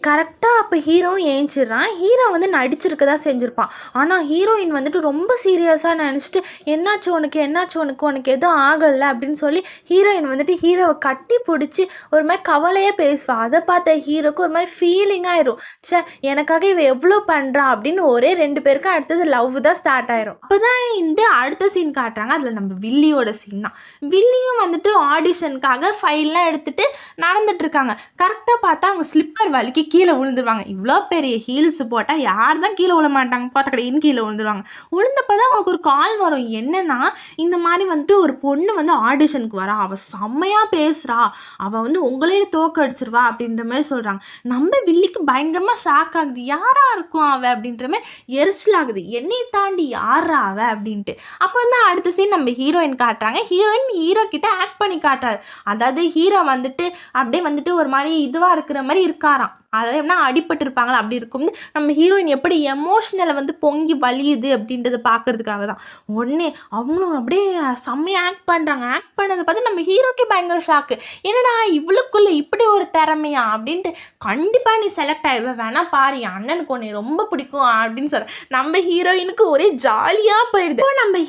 கரெக்டாக அப்போ ஹீரோ ஏஞ்சிடுறான். ஹீரோ வந்து நடிச்சிருக்க தான் செஞ்சுருப்பான். ஆனால் ஹீரோயின் வந்துட்டு ரொம்ப சீரியஸாக நினச்சிட்டு, என்னாச்சு உனக்கு என்னாச்சு உனக்கு எதுவும் ஆகலை அப்படின்னு சொல்லி ஹீரோயின் வந்துட்டு ஹீரோவை கட்டி பிடிச்சி ஒரு மாதிரி கவலையாக பேசுவாள். அதை பார்த்த ஹீரோக்கு ஒரு மாதிரி ஃபீலிங் ஆயிரும். சே எனக்காக இவ எவ்வளோ பண்ணுறா அப்படின்னு ஒரே 2 பேருக்கும் அடுத்தது லவ் தான் ஸ்டார்ட் ஆயிரும். அப்போ தான் இந்த அடுத்த சீன் காட்டுறாங்க. அதில் நம்ம வில்லியோட சீன் தான். வில்லியும் வந்துட்டு ஆடிஷனுக்காக ஃபைல்லாம் எடுத்துகிட்டு நடந்துட்டு இருக்காங்க. கரெக்டாக பார்த்தா அவங்க ஸ்லிப்பர் வலிக்கு கீழே விழுந்துருவாங்க. இவ்வளோ பெரிய ஹீல்ஸ் போட்டால் யார் தான் கீழே விழ மாட்டாங்க, பார்த்த கடையின்னு கீழே விழுந்துருவாங்க. விழுந்தப்போ தான் அவங்களுக்கு ஒரு கால் வரும். என்னன்னா இந்த மாதிரி வந்துட்டு ஒரு பொண்ணு வந்து ஆடிஷனுக்கு வரா, அவள் செம்மையாக பேசுகிறா, அவள் வந்து உங்களையே தோக்கடிச்சிருவா அப்படின்ற மாதிரி சொல்கிறாங்க. நம்ம வில்லிக்கு பயங்கரமாக ஷாக் ஆகுது. யாரா இருக்கும் அவள் அப்படின்ற மாதிரி எரிச்சல் ஆகுது. என்னையை தாண்டி யாரா அவள் அப்படின்ட்டு. அப்போ வந்து அடுத்த சீன் நம்ம ஹீரோயின் காட்டுறாங்க. ஹீரோயின் ஹீரோ கிட்ட ஆக்ட் பண்ணி காட்டுறாரு. அதாவது ஹீரோ வந்துட்டு அப்படியே வந்துட்டு ஒரு மாதிரி இதுவாக இருக்கிற மாதிரி இருக்காராம். அதாவது என்ன அடிபட்டு இருப்பாங்களா அப்படி இருக்கும். நம்ம ஹீரோயின் எப்படி எமோஷ்னலை வந்து பொங்கி வலியுது அப்படின்றத பார்க்கறதுக்காக தான். உடனே அவங்களும் அப்படியே செம்மையாக ஆக்ட் பண்ணுறாங்க. ஆக்ட் பண்ணதை பார்த்து நம்ம ஹீரோக்கே பயங்கர ஷாக்கு. என்னடா இவ்வளோக்குள்ள இப்படி ஒரு திறமையா அப்படின்ட்டு. கண்டிப்பாக நீ செலக்ட் ஆயிடுவ, வேணா பாரு, என் அண்ணனுக்கு உன்னை ரொம்ப பிடிக்கும் அப்படின்னு சொல்கிறேன். நம்ம ஹீரோயினுக்கு ஒரே ஜாலியாக போயிடுது. இப்போ நம்ம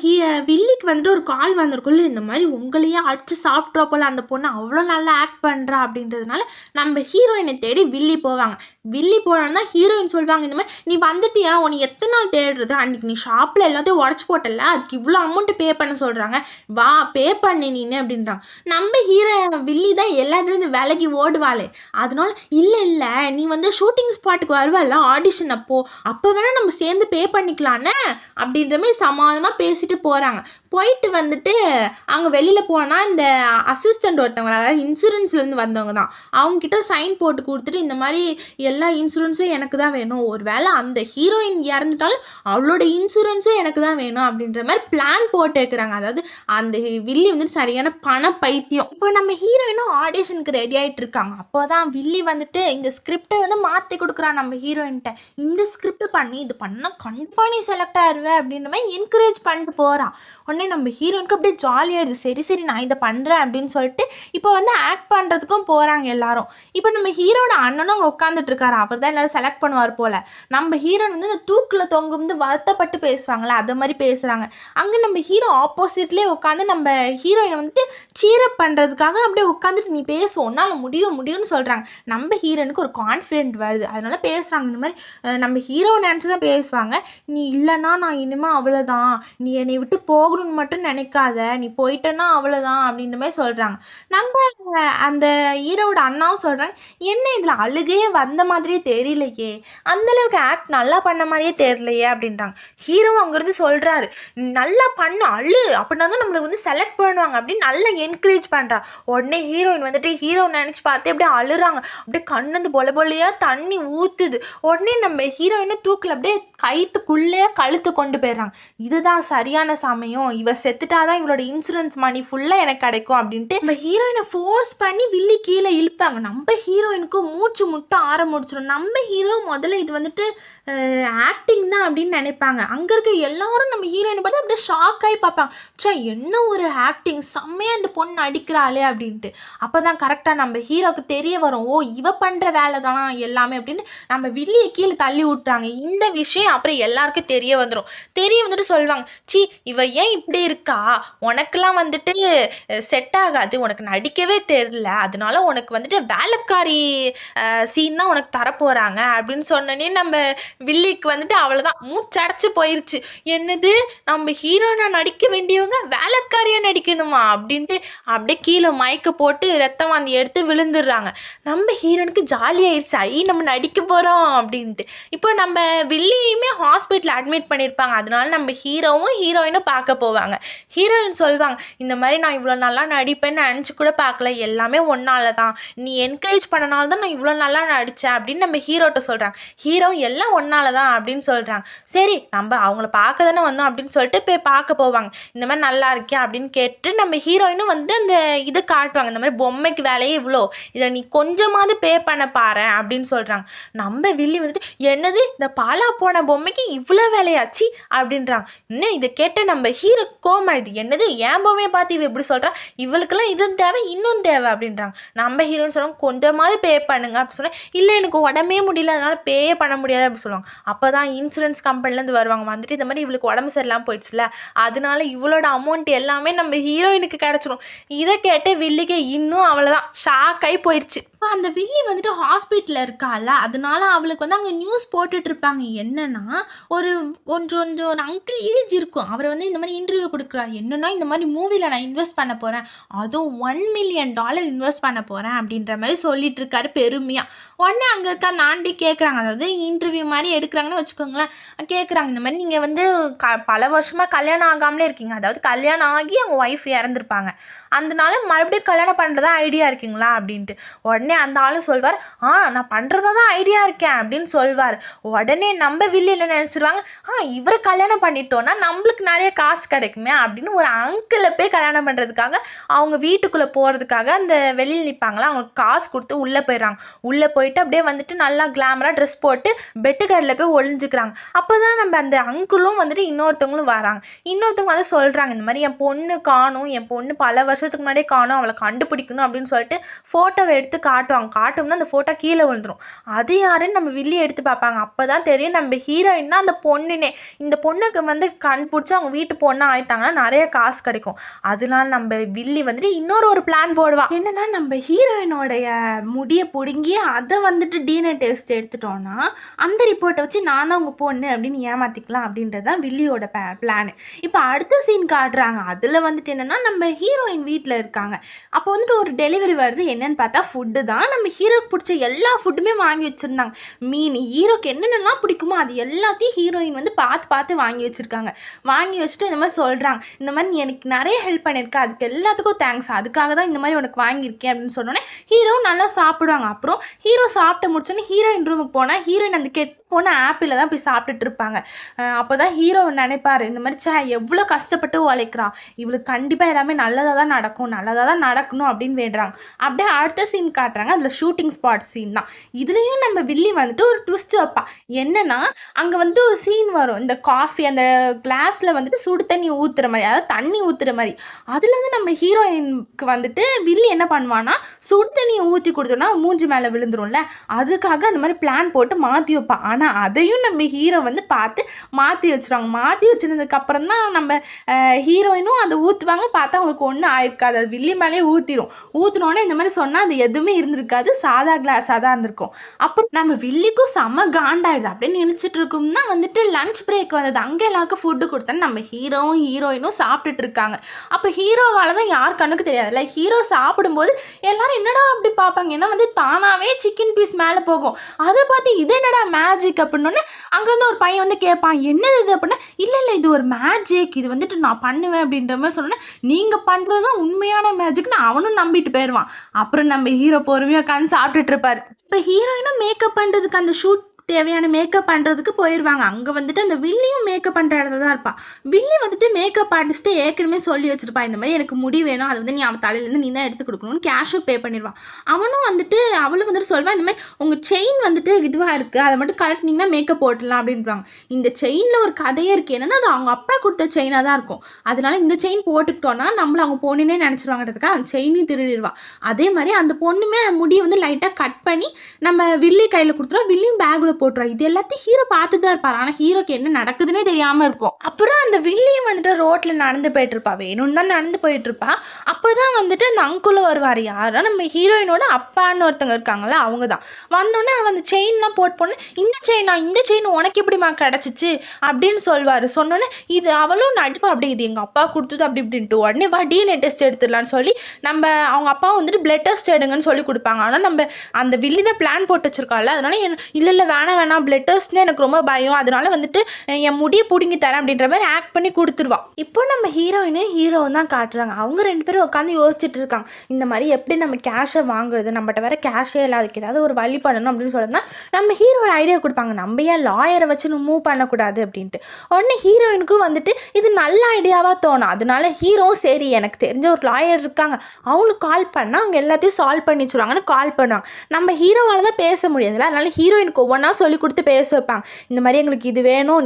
வில்லிக்கு வந்துட்டு ஒரு கால் வந்திருக்குள்ள, இந்த மாதிரி உங்களையே அடிச்சு சாப்பிட்றா போல அந்த பொண்ணு அவ்வளோ நல்லா ஆக்ட் பண்ணுறா அப்படின்றதுனால நம்ம ஹீரோயினை தேடி வில்லி போவாங்க. வில்லி போனா ஹீரோயின் சொல்லுவாங்க, இந்த மாதிரி நீ வந்துட்டியா, உன்னை எத்தனை நாள் தேடுறது, அன்றைக்கி நீ ஷாப்பில் எல்லாத்தையும் உடச்சி போட்டல, அதுக்கு இவ்வளோ அமௌண்ட்டு பே பண்ண சொல்கிறாங்க, வா பே பண்ணி நீன்னு அப்படின்றாங்க. நம்ம வில்லி தான் எல்லாத்துலேருந்து விலகி ஓடுவாளே. அதனால இல்லை நீ வந்து ஷூட்டிங் ஸ்பாட்டுக்கு வருவாள்ல ஆடிஷன் அப்போ வேணால் நம்ம சேர்ந்து பே பண்ணிக்கலான்னு அப்படின்ற மாதிரி சமாதமாக பேசிட்டு போகிறாங்க. போயிட்டு வந்துட்டு அவங்க வெளியில் போனால் இந்த அசிஸ்டண்ட் ஒருத்தவங்க, அதாவது இன்சூரன்ஸ்லேருந்து வந்தவங்க தான், அவங்கக்கிட்ட சைன் போட்டு கொடுத்துட்டு இந்த மாதிரி எல்லா இன்சூரன்ஸும் எனக்கு தான் வேணும், ஒரு வேளை அந்த ஹீரோயின் இறந்துட்டாலும் அவளோட இன்சூரன்ஸும் எனக்கு தான் வேணும் அப்படின்ற மாதிரி பிளான் போட்டு வைக்கிறாங்க. அதாவது அந்த வில்லி வந்துட்டு சரியான பண பைத்தியம். இப்போ நம்ம ஹீரோயினும் ஆடிஷனுக்கு ரெடி ஆகிட்டு இருக்காங்க. அப்போ தான் வில்லி வந்துட்டு இந்த ஸ்கிரிப்டை வந்து மாற்றி கொடுக்குறான் நம்ம ஹீரோயின்கிட்ட. இந்த ஸ்கிரிப்ட் பண்ணி இது பண்ணால் கண்டிப்பாக நீ செலக்ட் ஆயிடுவேன் அப்படின்ற மாதிரி என்கரேஜ் பண்ணிட்டு போகிறான். உடனே நம்ம ஹீரோயினுக்கு அப்படியே ஜாலியாகிடுது. சரி நான் இதை பண்ணுறேன் அப்படின்னு சொல்லிட்டு இப்போ வந்து ஆக்ட் பண்ணுறதுக்கும் போகிறாங்க எல்லாரும். இப்போ நம்ம ஹீரோட அண்ணனும் அங்கே உட்காந்துட்டு இருக்காரு. அவர் தான் எல்லாரும் செலக்ட் பண்ணுவார் போல். நம்ம ஹீரோயின் வந்து இந்த தூக்கில் தொங்கும் வந்து வருத்தப்பட்டு பேசுவாங்களே அதை மாதிரி பேசுகிறாங்க. அங்கே நம்ம ஹீரோ ஆப்போசிட்லேயே உட்காந்து நம்ம ஹீரோயினை வந்துட்டு சீரப் பண்ணுறதுக்காக அப்படியே உட்காந்துட்டு நீ பேசு, உன்னால் முடியும்னு சொல்கிறாங்க. நம்ம ஹீரோயினுக்கு ஒரு கான்ஃபிடென்ட் வருது, அதனால பேசுகிறாங்க. இந்த மாதிரி நம்ம ஹீரோவை நினச்சி தான் பேசுவாங்க. நீ இல்லைன்னா நான் இனிமேல் அவ்வளோதான், நீ என்னை விட்டு போகணும்னு மட்டும் நினைக்காத, நீ போயிட்டேன்னா அவ்வளோதான் அப்படின்ற மாதிரி சொல்கிறாங்க. நம்ம அந்த ஹீரோவோட அண்ணாவும் சொல்கிறாங்க, என்ன இதில் அழுகையே வந்த மாதிரியே தெரியலையே, அந்தளவுக்கு ஆக்ட் நல்லா பண்ண மாதிரியே தெரியலையே அப்படின்றாங்க. ஹீரோவும் அங்கேருந்து சொல்கிறாரு, நல்லா பண்ண அழு, அப்படின்னா தான் நம்மளுக்கு வந்து செலக்ட் பண்ணுவாங்க அப்படின்னு நல்லா என்கரேஜ் பண்ணுறா. உடனே ஹீரோயின் வந்துட்டு ஹீரோ நினச்சி பார்த்து அப்படியே அழுறாங்க. அப்படியே கண்ணந்து பொலையாக தண்ணி ஊற்றுது. உடனே நம்ம ஹீரோயினை தூக்கில் அப்படியே கைத்துக்குள்ளே கழுத்து கொண்டு போயிடுறாங்க. இதுதான் சரியான சமயம், இவ செத்துட்டாதான் இவளோட இன்சூரன்ஸ் மணி ஃபுல்லாக எனக்கு கிடைக்கும் அப்படின்ட்டு நம்ம ஹீரோயினை ஃபோர்ஸ் பண்ணி வில்லி கீழே இழுப்பாங்க. நம்ம ஹீரோயினுக்கு மூச்சு முட்டை ஆரம்பிச்சிடும். நம்ம ஹீரோ முதல்ல இது வந்துட்டு ஆக்டிங் தான் அப்படின்னு நினைப்பாங்க. அங்கே இருக்க எல்லாரும் நம்ம ஹீரோயினை பார்த்து அப்படியே ஷாக் ஆகி பார்ப்பாங்க. சே என்ன ஒரு ஆக்டிங், செம்மையாக இந்த பொண்ணு அடிக்கிறாளே அப்படின்ட்டு. அப்போ தான் கரெக்டாக நம்ம ஹீரோவுக்கு தெரிய வரும், ஓ இவ பண்ணுற வேலை தானா எல்லாமே அப்படின்னு. நம்ம வில்லியை கீழே தள்ளி விட்டுறாங்க. இந்த விஷயம் அப்புறம் எல்லாருக்கும் தெரிய வந்துட்டு சொல்லுவாங்க, சி இவ ஏன் இப்படி இருக்கா, உனக்கெல்லாம் வந்துட்டு செட் ஆகாது, உனக்கு நடிக்கவே தெரியல, அதனால உனக்கு வந்துட்டு வேலைக்காரி சீன் தான் உனக்கு தரப்போகிறாங்க அப்படின்னு சொன்னோன்னே நம்ம வில்லிக்கு வந்துட்டு அவ்வளோதான் மூச்சடைச்சு போயிருச்சு. என்னது நம்ம ஹீரோயினா நடிக்க வேண்டியவங்க வேலைக்காரியாக நடிக்கணுமா அப்படின்ட்டு அப்படியே கீழே மயக்க போட்டு ரத்தம் வாந்தி எடுத்து விழுந்துடுறாங்க. நம்ம ஹீரோனுக்கு ஜாலி ஆயிடுச்சு, ஐ நம்ம நடிக்க போகிறோம் அப்படின்ட்டு. இப்போ நம்ம வில்லியுமே ஹாஸ்பிட்டலில் அட்மிட் பண்ணியிருப்பாங்க. அதனால நம்ம ஹீரோவும் ஹீரோயினும் பார்க்க போவாங்க. ஹீரோயின் சொல்லுவாங்க, இந்த மாதிரி நான் இவ்வளோ நல்லா நடிப்பேன்னு நினச்சி கூட பார்க்கல, எல்லாமே ஒன்னால தான், நீ என்கரேஜ் பண்ணனால தான் நான் இவ்வளோ நல்லா நடித்தேன் அப்படின்னு நம்ம ஹீரோட்ட சொல்கிறாங்க. ஹீரோ எல்லாம் ஒன்னால தான் அப்படின்னு சொல்கிறாங்க. சரி நம்ம அவங்கள பார்க்க தானே வந்தோம் அப்படின்னு சொல்லிட்டு போய் பார்க்க போவாங்க. இந்த மாதிரி நல்லா இருக்கேன் அப்படின்னு கேட்டு நம்ம ஹீரோயினும் வந்து அந்த இதை காட்டுவாங்க, இந்த மாதிரி பொம்மைக்கு வேலையே இவ்வளோ, இதை நீ கொஞ்சமாவது பே பண்ண பாரு அப்படின்னு சொல்கிறாங்க. நம்ம வில்லி வந்துட்டு என்னது இந்த பாலா போன பொம்மைக்கு இவ்வளோ வேலையாச்சு அப்படின்றாங்க. இன்னும் இதை கேட்ட நம்ம ஹீரோ கோமாயிடுது, என்னது என் பொம்மையை பார்த்து இவ எப்படி சொல்கிறா, இவளுக்கெல்லாம் இதுவும் தேவை இன்னும் தேவை அப்படின்றாங்க. நம்ம ஹீரோன்னு சொல்லுவாங்க, கொஞ்சமாவது பே பண்ணுங்க அப்படின்னு சொன்னால், இல்லை எனக்கு உடம்பே முடியல அதனால பே பண்ண முடியாது அப்படின்னு சொல்லுவாங்க. அப்போ தான் இன்சூரன்ஸ் கம்பெனிலேருந்து வருவாங்க, வந்துட்டு இந்த மாதிரி இவளுக்கு உடம்பு சரியில்லாமல் போயிடுச்சுல, அதனால இவளோட அமௌண்ட் எல்லாமே நம்ம ஹீரோயினுக்கு கிடச்சிடும். இதை கேட்டு வில்லிக்கு இன்னும் அவ்வளோதான் ஷாக் ஆகி போயிடுச்சு. இப்போ அந்த வில்லி வந்துட்டு ஹாஸ்பிட்டலில் இருக்கால, அதனால அவளுக்கு வந்து அங்கே நியூஸ் போட்டுட்டு இருப்பாங்க. என்னன்னா கொஞ்சம் ஒரு அங்கிள் ஏஜ் இருக்கும், அவர் வந்து இந்த மாதிரி இன்டர்வியூ கொடுக்குறாரு. என்னன்னா இந்த மாதிரி மூவியில் நான் இன்வெஸ்ட் பண்ண போகிறேன், அதுவும் $1 million இன்வெஸ்ட் பண்ண போகிறேன் அப்படின்ற மாதிரி சொல்லிட்டு இருக்காரு பெருமையாக. உடனே அங்கே இருக்க நாண்டி கேட்குறாங்க, அதாவது இன்டர்வியூ மாதிரி எடுக்கிறாங்கன்னு வச்சுக்கோங்களேன், கேட்குறாங்க இந்த மாதிரி நீங்கள் வந்து பல வருஷமாக கல்யாணம் ஆகாமலே இருக்கீங்க, அதாவது கல்யாணம் ஆகி அவங்க ஒய்ஃப் இறந்துருப்பாங்க, அதனால மறுபடியும் கல்யாணம் பண்ணுறதா ஐடியா இருக்கீங்களா அப்படின்ட்டு. உடனே அந்த ஆளும் சொல்வார், நான் பண்ணுறதா தான் ஐடியா இருக்கேன் அப்படின்னு சொல்வார். உடனே நம்ம வில்லியில் நினச்சிருவாங்க, இவரை கல்யாணம் பண்ணிட்டோன்னா நம்மளுக்கு நிறைய காசு கிடைக்குமே அப்படின்னு ஒரு அங்கிளை போய் கல்யாணம் பண்ணுறதுக்காக அவங்க வீட்டுக்குள்ளே போகிறதுக்காக அந்த வெளியில் நிற்பாங்களா, அவங்க காசு கொடுத்து உள்ளே போயிடுறாங்க. உள்ளே போயிட்டு அப்படியே வந்துட்டு நல்லா கிளாமராக ட்ரெஸ் போட்டு பெட்டுக்கடியில் போய் ஒளிஞ்சுக்கிறாங்க. அப்போ தான் நம்ம அந்த அங்கிளும் வந்துட்டு இன்னொருத்தவங்களும் வராங்க. இன்னொருத்தவங்க வந்து சொல்கிறாங்க, இந்த மாதிரி என் பொண்ணு காணும், என் பொண்ணு பல வருஷத்துக்கு முன்னாடியே காணும், அவளை கண்டுபிடிக்கணும் அப்படின்னு சொல்லிட்டு ஃபோட்டோவை எடுத்து காட்டுவாங்க. காட்டும்னா அந்த ஃபோட்டோ கீழே விழுந்துடும். அது யாருன்னு நம்ம வில்லி எடுத்து பார்ப்பாங்க. அப்போ தான் தெரியும் நம்ம ஹீரோயின் தான் அந்த பொண்ணுனே. இந்த பொண்ணுக்கு வந்து கண்டுபிடிச்சி அவங்க வீட்டு பொண்ணாக ஆயிட்டாங்கன்னா நிறைய காசு கிடைக்கும். அதனால நம்ம வில்லி வந்துட்டு ஒரு பிளான் போடுவா. என்னன்னா நம்ம ஹீரோயினோடைய முடியை பிடுங்கி அதை வந்துட்டு டிஎன்ஏ டெஸ்ட் எடுத்துட்டோன்னா அந்த ரிப்போர்ட்டை வச்சு நான் தான் உங்கள் பொண்ணு அப்படின்னு ஏமாற்றிக்கலாம் அப்படின்றது தான் வில்லியோட பிளானு. இப்போ அடுத்த சீன் காட்டுறாங்க. அதில் வந்துட்டு என்னென்னா நம்ம ஹீரோயின் வீட்டில் இருக்காங்க. அப்போ வந்துட்டு ஒரு டெலிவரி வருது. என்னன்னு பார்த்தா ஃபுட்டு தான். நம்ம ஹீரோக்கு பிடிச்ச எல்லா ஃபுட்டுமே வாங்கி வச்சுருந்தாங்க. மீன், ஹீரோக்கு என்னென்னலாம் பிடிக்குமோ அது எல்லாத்தையும் ஹீரோயின் வந்து பார்த்து வாங்கி வச்சுருக்காங்க. வாங்கி வச்சுட்டு இந்த மாதிரி சொல்கிறாங்க, இந்த மாதிரி நீ எனக்கு நிறைய ஹெல்ப் பண்ணியிருக்க, அதுக்கு எல்லாத்துக்கும் தேங்க்ஸ், அதுக்காக தான் இந்த மாதிரி உனக்கு வாங்கியிருக்கேன் அப்படின்னு சொன்னோன்னே ஹீரோ நல்லா சாப்பிடுவாங்க. அப்புறம் ஹீரோ சாப்பிட்டு முடிச்சோன்னே ஹீரோயின் ரூமுக்கு போனால் ஹீரோயின் அந்த போன ஆப்பில் தான் போய் சாப்பிட்டுட்டு இருப்பாங்க. அப்போ தான் ஹீரோ நினைப்பார், இந்த மாதிரி எவ்வளோ கஷ்டப்பட்டு உழைக்கிறான், இவளுக்கு கண்டிப்பாக எல்லாமே நல்லதாக தான் நடக்கணும் அப்படின்னு வேண்டுறாங்க. அப்படியே அடுத்த சீன் காட்டுறாங்க. அதில் ஷூட்டிங் ஸ்பாட் சீன் தான். இதுலேயும் நம்ம வில்லி வந்துட்டு ஒரு ட்விஸ்ட் வைப்பா. என்னன்னா அங்கே வந்துட்டு ஒரு சீன் வரும், இந்த காஃபி அந்த கிளாஸில் வந்துட்டு சுடு தண்ணி ஊற்றுற மாதிரி, அதாவது தண்ணி ஊற்றுற மாதிரி. அதில் வந்து நம்ம ஹீரோயினுக்கு வந்துட்டு வில்லி என்ன பண்ணுவான்னா சுடு தண்ணியை ஊற்றி கொடுத்தோன்னா மூஞ்சி மேலே விழுந்துரும்ல, அதுக்காக அந்த மாதிரி பிளான் போட்டு மாற்றி வைப்பா. ஆனால் அதையும் நம்ம ஹீரோ வந்து பார்த்து மாற்றி வச்சுருவாங்க. மாற்றி வச்சுருந்ததுக்கப்புறம் தான் நம்ம ஹீரோயினும் அதை ஊற்றுவாங்க. பார்த்தா அவங்களுக்கு ஒன்றும் ஆயிருக்காது, அது வில்லி மேலேயே ஊற்றினோன்னே இந்த மாதிரி சொன்னால் அது எதுவுமே இருந்திருக்காது, சாதா கிளாஸாக தான் இருந்திருக்கும். அப்புறம் நம்ம வில்லிக்கும் செம்ம காண்டாயிடுது. அப்படின்னு நினச்சிட்டு இருக்கோம்னா வந்துட்டு லஞ்ச் பிரேக் வந்தது. அங்கே எல்லாருக்கும் ஃபுட்டு கொடுத்தேன்னு நம்ம ஹீரோவும் ஹீரோயினும் சாப்பிட்டுட்டு இருக்காங்க. அப்போ ஹீரோவால் தான் யார் கண்ணுக்கு தெரியாதுல்ல, ஹீரோ சாப்பிடும்போது எல்லாரும் என்னடா அப்படி பார்ப்பாங்க, ஏன்னா வந்து தானாகவே சிக்கன் பீஸ் மேலே போகும். அதை பார்த்து இது என்னடா மேஜிக் அப்படின்னோடனே அங்கேருந்து ஒரு பையன் வந்து கேட்பான், என்னது இது அப்படின்னா, இல்லை இது ஒரு மேஜிக், இது வந்துட்டு நான் பண்ணுவேன் அப்படின்ற மாதிரி சொன்னேன். நீங்கள் பண்ணுறது தான் உண்மையான மேஜிக்னு அவனும் நம்பிட்டு போயிடுவான். அப்புறம் நம்ம ஹீரோ பொறுமையாக உட்காந்து சாப்பிட்டுட்டு இருப்பார். இப்போ ஹீரோயினும் மேக்கப் பண்ணுறதுக்கு அந்த ஷூட் தேவையான மேக்கப் பண்ணுறதுக்கு போயிடுவாங்க. அங்கே வந்துட்டு அந்த வில்லியும் மேக்கப் பண்ணுற இடத்துல தான் இருப்பாள். வில்லி வந்துட்டு மேக்கப் ஆர்டிஸ்ட்டு ஏற்கனவே சொல்லி வச்சுருப்பா, இந்த மாதிரி எனக்கு முடி வேணும், அது வந்து நீ அவன் தலையிலேருந்து நீ தான் எடுத்து கொடுக்கணும்னு கேஷும் பே பண்ணிடுவான். அவளும் வந்துட்டு சொல்வான், இந்த மாதிரி உங்கள் செயின் வந்துட்டு இதுவாக இருக்குது, அதை மட்டும் கலட்டினீங்கன்னா மேக்கப் போட்டுடலாம் அப்படின்றாங்க. இந்த செயினில் ஒரு கதையே இருக்குது. என்னென்னா அது அவங்க அப்பா கொடுத்த செயினாக தான் இருக்கும். அதனால இந்த செயின் போட்டுக்கிட்டோன்னா நம்மளை அவங்க பொண்ணுன்னே நினச்சிருவாங்கிறதுக்காக அந்த செயினையும் திருடிடுவான். அதே மாதிரி அந்த பொண்ணுமே முடியை வந்து லைட்டாக கட் பண்ணி நம்ம வில்லி கையில் கொடுத்துருவா. வில்லியும் பேக்கில் போட்டுருவா. இது எல்லாத்தையும் ஹீரோ பார்த்துட்டு தான் இருப்பாரு. ஆனா ஹீரோக்கு என்ன நடக்குதுன்னே தெரியாம இருக்கும். அப்புறம் அந்த வில்லியும் வந்துட்டு ரோட்ல நடந்து போயிட்டு இருப்பா. வேணும்னு தான் நடந்து போயிட்டு இருப்பா. அப்பதான் வந்துட்டு அந்த அங்குளும் வருவாரு. யாரா நம்ம ஹீரோயினோட அப்பான்னு ஒருத்தங்க இருக்காங்கல்ல, அவங்க தான். வந்தோடனே அவன் அந்த செயின்லாம் போட்டு இந்த செயின் உனக்கு எப்படிமா கிடைச்சிச்சு அப்படின்னு சொல்வாரு. சொன்னோன்னே இது அவளும் நடிப்பா. அப்படி இது எங்க அப்பா கொடுத்தது அப்படி இப்படின்ட்டு உடனே வா டிஎன்ஏ டெஸ்ட் எடுத்துடலான்னு சொல்லி அவங்க அப்பா வந்துட்டு பிளட் டெஸ்ட் எடுங்கன்னு சொல்லி கொடுப்பாங்க. ஆனால் நம்ம அந்த வில்லி தான் பிளான் போட்டு வச்சிருக்காள். அதனால இல்லை வேணாம் பிளட் டெஸ்ட்னே எனக்கு ரொம்ப பயம், அதனால வந்துட்டு என் முடியை பிடுங்கி தரேன் அப்படின்ற மாதிரி ஆக்ட் பண்ணி கொடுத்துருவா. இப்போ நம்ம ஹீரோவும் தான் காட்டுறாங்க. அவங்க 2 பேரும் உட்காந்து யோசிச்சுட்டு இருக்காங்க. இந்த மாதிரி எப்படி நம்ம கேஷை வாங்குறது, நம்மகிட்ட வேற கேஷே இல்லாததுக்கு ஏதாவது ஒரு வழி பண்ணணும் அப்படின்னு சொல்லுங்க. நம்ம ஹீரோ ஒரு ஐடியா கொடுப்பாங்க. நம்ம ஏன் லாயரை வச்சு மூவ் பண்ணக்கூடாது அப்படின்ட்டு. உடனே ஹீரோயினுக்கும் வந்துட்டு இது நல்ல ஐடியாவாக தோணும். அதனால ஹீரோ சரி எனக்கு தெரிஞ்ச ஒரு லாயர் இருக்காங்க, அவங்களுக்கு கால் பண்ணால் அவங்க எல்லாத்தையும் சால்வ் பண்ணி வச்சுருவாங்கன்னு கால் பண்ணுவாங்க. நம்ம ஹீரோவால் தான் பேச முடியாதுல்ல, அதனால ஹீரோயினுக்கு ஒவ்வொன்றா சொல்லி கொடுத்து பேச வைப்பாங்க. இந்த மாதிரி எங்களுக்கு இது வேணும்,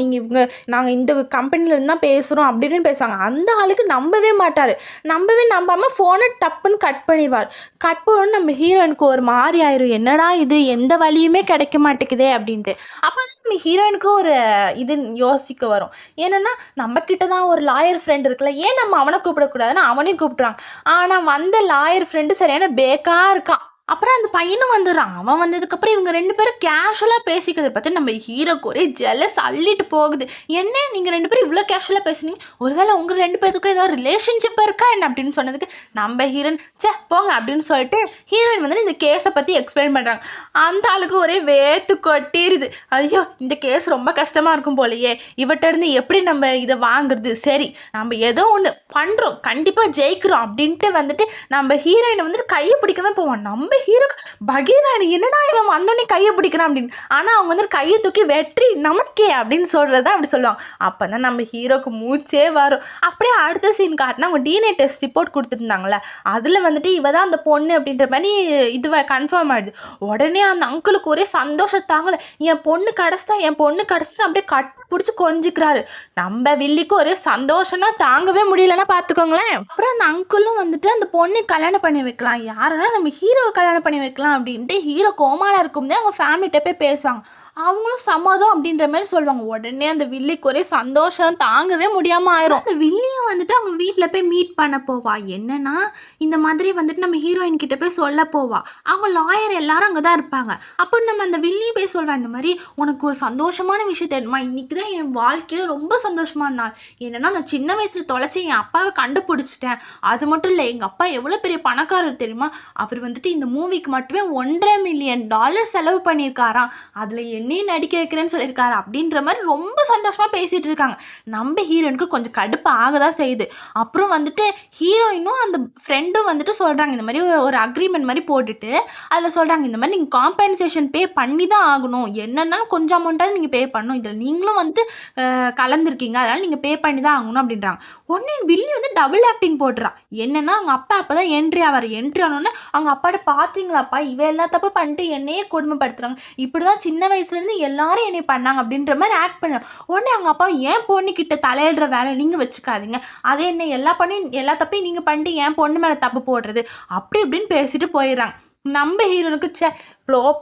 நாங்கள் இந்த கம்பெனிலேருந்து தான் பேசுகிறோம் அப்படின்னு பேசுவாங்க. அந்த ஆளுக்கு நம்பவே மாட்டார். நம்பாமல் ஃபோனை டப்புன்னு கட் பண்ணிடுவார். கட் பண்ணணும் நம்ம ஹீரோயினுக்கு ஒரு மாதிரி ஆயிரும். என்னடா இது எந்த வழியுமே கிடைக்க மாட்டேங்குதே அப்படின்ட்டு. அப்போ நம்ம ஹீரோயினுக்கு ஒரு இது யோசிக்க வரும். ஏன்னா நம்ம கிட்ட தான் ஒரு லாயர் ஃப்ரெண்ட் இருக்குல்ல, ஏன் நம்ம அவனை கூப்பிடக்கூடாதுன்னு அவனையும் கூப்பிட்றாங்க. ஆனால் வந்த லாயர் ஃப்ரெண்டு சரியான பேக்காக இருக்கான். அப்புறம் அந்த பையனும் வந்துடுறான். அவன் வந்ததுக்கப்புறம் இவங்க 2 பேரும் கேஷுவலாக பேசிக்கிறத பார்த்து நம்ம ஹீரோக்கு ஒரே ஜெலஸ் அள்ளிட்டு போகுது. என்ன நீங்கள் 2 பேரும் இவ்வளோ கேஷுவலாக பேசுனீங்க, ஒருவேளை உங்கள் 2 பேருக்கும் ஏதோ ரிலேஷன்ஷிப் இருக்கா என்ன அப்படின்னு சொன்னதுக்கு நம்ம ஹீரோயின் போங்க அப்படின்னு சொல்லிட்டு ஹீரோயின் வந்து இந்த கேஸை பற்றி எக்ஸ்பிளைன் பண்ணுறாங்க. அந்த ஆளுக்கு ஒரே வேத்து கொட்டிடுது. ஐயோ இந்த கேஸ் ரொம்ப கஷ்டமாக இருக்கும் போலையே, இவட்ட இருந்து எப்படி நம்ம இதை வாங்குறது, சரி நம்ம ஏதோ ஒன்று பண்ணுறோம் கண்டிப்பாக ஜெயிக்கிறோம் அப்படின்ட்டு வந்துட்டு நம்ம ஹீரோயினை வந்துட்டு கையை பிடிக்கவே போவோம். நம்ம ஹீரோ பகீராணி என்னடா இவன் வந்தோடனே கையை பிடிக்கிறான் அப்படின்னு. ஆனால் அவங்க வந்து கையை தூக்கி வெற்றி நமக்கே அப்படின்னு சொல்கிறதா அப்படி சொல்லுவாங்க. அப்போ தான் நம்ம ஹீரோக்கு மூச்சே வரும். அப்படியே அடுத்த சீன் காட்டினா அவங்க டிஎன்ஏ டெஸ்ட் ரிப்போர்ட் கொடுத்துருந்தாங்களே, அதில் வந்துட்டு இவ தான் அந்த பொண்ணு அப்படின்ற மாதிரி இதுவை கன்ஃபார்ம் ஆகிடுது. உடனே அந்த அங்கிளுக்கு ஒரே சந்தோஷத்தாங்கல, என் பொண்ணு கிடச்சிட்டா அப்படியே கட்டி பிடிச்சி கொஞ்சிக்கிறாரு. நம்ம வில்லிக்கு ஒரே சந்தோஷம்னா தாங்கவே முடியலன்னா பார்த்துக்கோங்களேன். அப்புறம் அந்த அங்கிளும் வந்துட்டு அந்த பொண்ணு கல்யாணம் பண்ணி வைக்கலாம், யாருன்னா நம்ம ஹீரோ கல்யாணம் பண்ணி வைக்கலாம் அப்படின்ட்டு ஹீரோ கோமால இருக்கும்போதே அவங்க ஃபேமிலிகிட்ட போய் பேசுவாங்க. அவங்களும் சம்மதம் அப்படின்ற மாதிரி சொல்லுவாங்க. உடனே அந்த வில்லிக்கு ஒரே சந்தோஷம் தாங்கவே முடியாமல் ஆயிரும். அந்த வில்லியும் வந்துட்டு அவங்க வீட்டில் போய் மீட் பண்ண போவா. என்னன்னா இந்த மாதிரி வந்துட்டு நம்ம ஹீரோயின் கிட்ட போய் சொல்ல போவா. அவங்க லாயர் எல்லாரும் அங்கே தான் இருப்பாங்க. அப்போ நம்ம அந்த வில்லியும் போய் சொல்லுவாங்க, இந்த மாதிரி உனக்கு ஒரு சந்தோஷமான விஷயம் தெரியுமா, இன்னைக்கு தான் என் வாழ்க்கையில் ரொம்ப சந்தோஷமான நாள். என்னன்னா நான் சின்ன வயசில் தொலைச்சி என் அப்பாவை கண்டுபிடிச்சிட்டேன். அது மட்டும் இல்லை, எங்கள் அப்பா எவ்வளோ பெரிய பணக்காரர் தெரியுமா, அவர் வந்துட்டு இந்த மூவிக்கு மட்டுமே $1.5 மில்லியன் செலவு பண்ணியிருக்காராம். அதில் என்னையும் நடிக்க வைக்கிறேன்னு சொல்லியிருக்காரு அப்படின்ற மாதிரி ரொம்ப சந்தோஷமாக பேசிகிட்டு இருக்காங்க. நம்ம ஹீரோயினுக்கு கொஞ்சம் கடுப்பு ஆகதான் செய்யுது. அப்புறம் வந்துட்டு ஹீரோயினும் அந்த ஃப்ரெண்டும் வந்துட்டு சொல்கிறாங்க, இந்த மாதிரி ஒரு அக்ரிமெண்ட் மாதிரி போட்டுட்டு அதில் சொல்கிறாங்க, இந்த மாதிரி நீங்கள் காம்பன்சேஷன் பே பண்ணி தான் ஆகணும், என்னென்னா கொஞ்சம் அமௌண்ட்டாக நீங்கள் பே பண்ணணும், இதில் நீங்களும் வந்துட்டு கலந்துருக்கீங்க, அதனால் நீங்கள் பே பண்ணி தான் ஆகணும் அப்படின்றாங்க. உடனே வில்லி வந்து டபுள் ஆக்டிங் போட்டுறான். என்னன்னா அவங்க அப்பா அப்போ தான் என்ட்ரி ஆனோடனே அவங்க அப்பாட்ட பார்த்தீங்களாப்பா இவ எல்லா தப்பு பண்ணிட்டு என்னையே கொடுமைப்படுத்துறாங்க, இப்படி தான் சின்ன வயசுலேருந்து எல்லாரும் என்னை பண்ணாங்க அப்படின்ற மாதிரி ஆக்ட் பண்ண. உடனே அவங்க அப்பா ஏன் பொண்ணுக்கிட்ட தலையிடுற வேலை நீங்கள் வச்சுக்காதீங்க, அதே என்ன எல்லா தப்பையும் நீங்கள் பண்ணிட்டு என் பொண்ணு மேலே தப்பு போடுறது அப்படி இப்படின்னு பேசிட்டு போயிடுறாங்க. நம்ம ஹீரோனுக்கு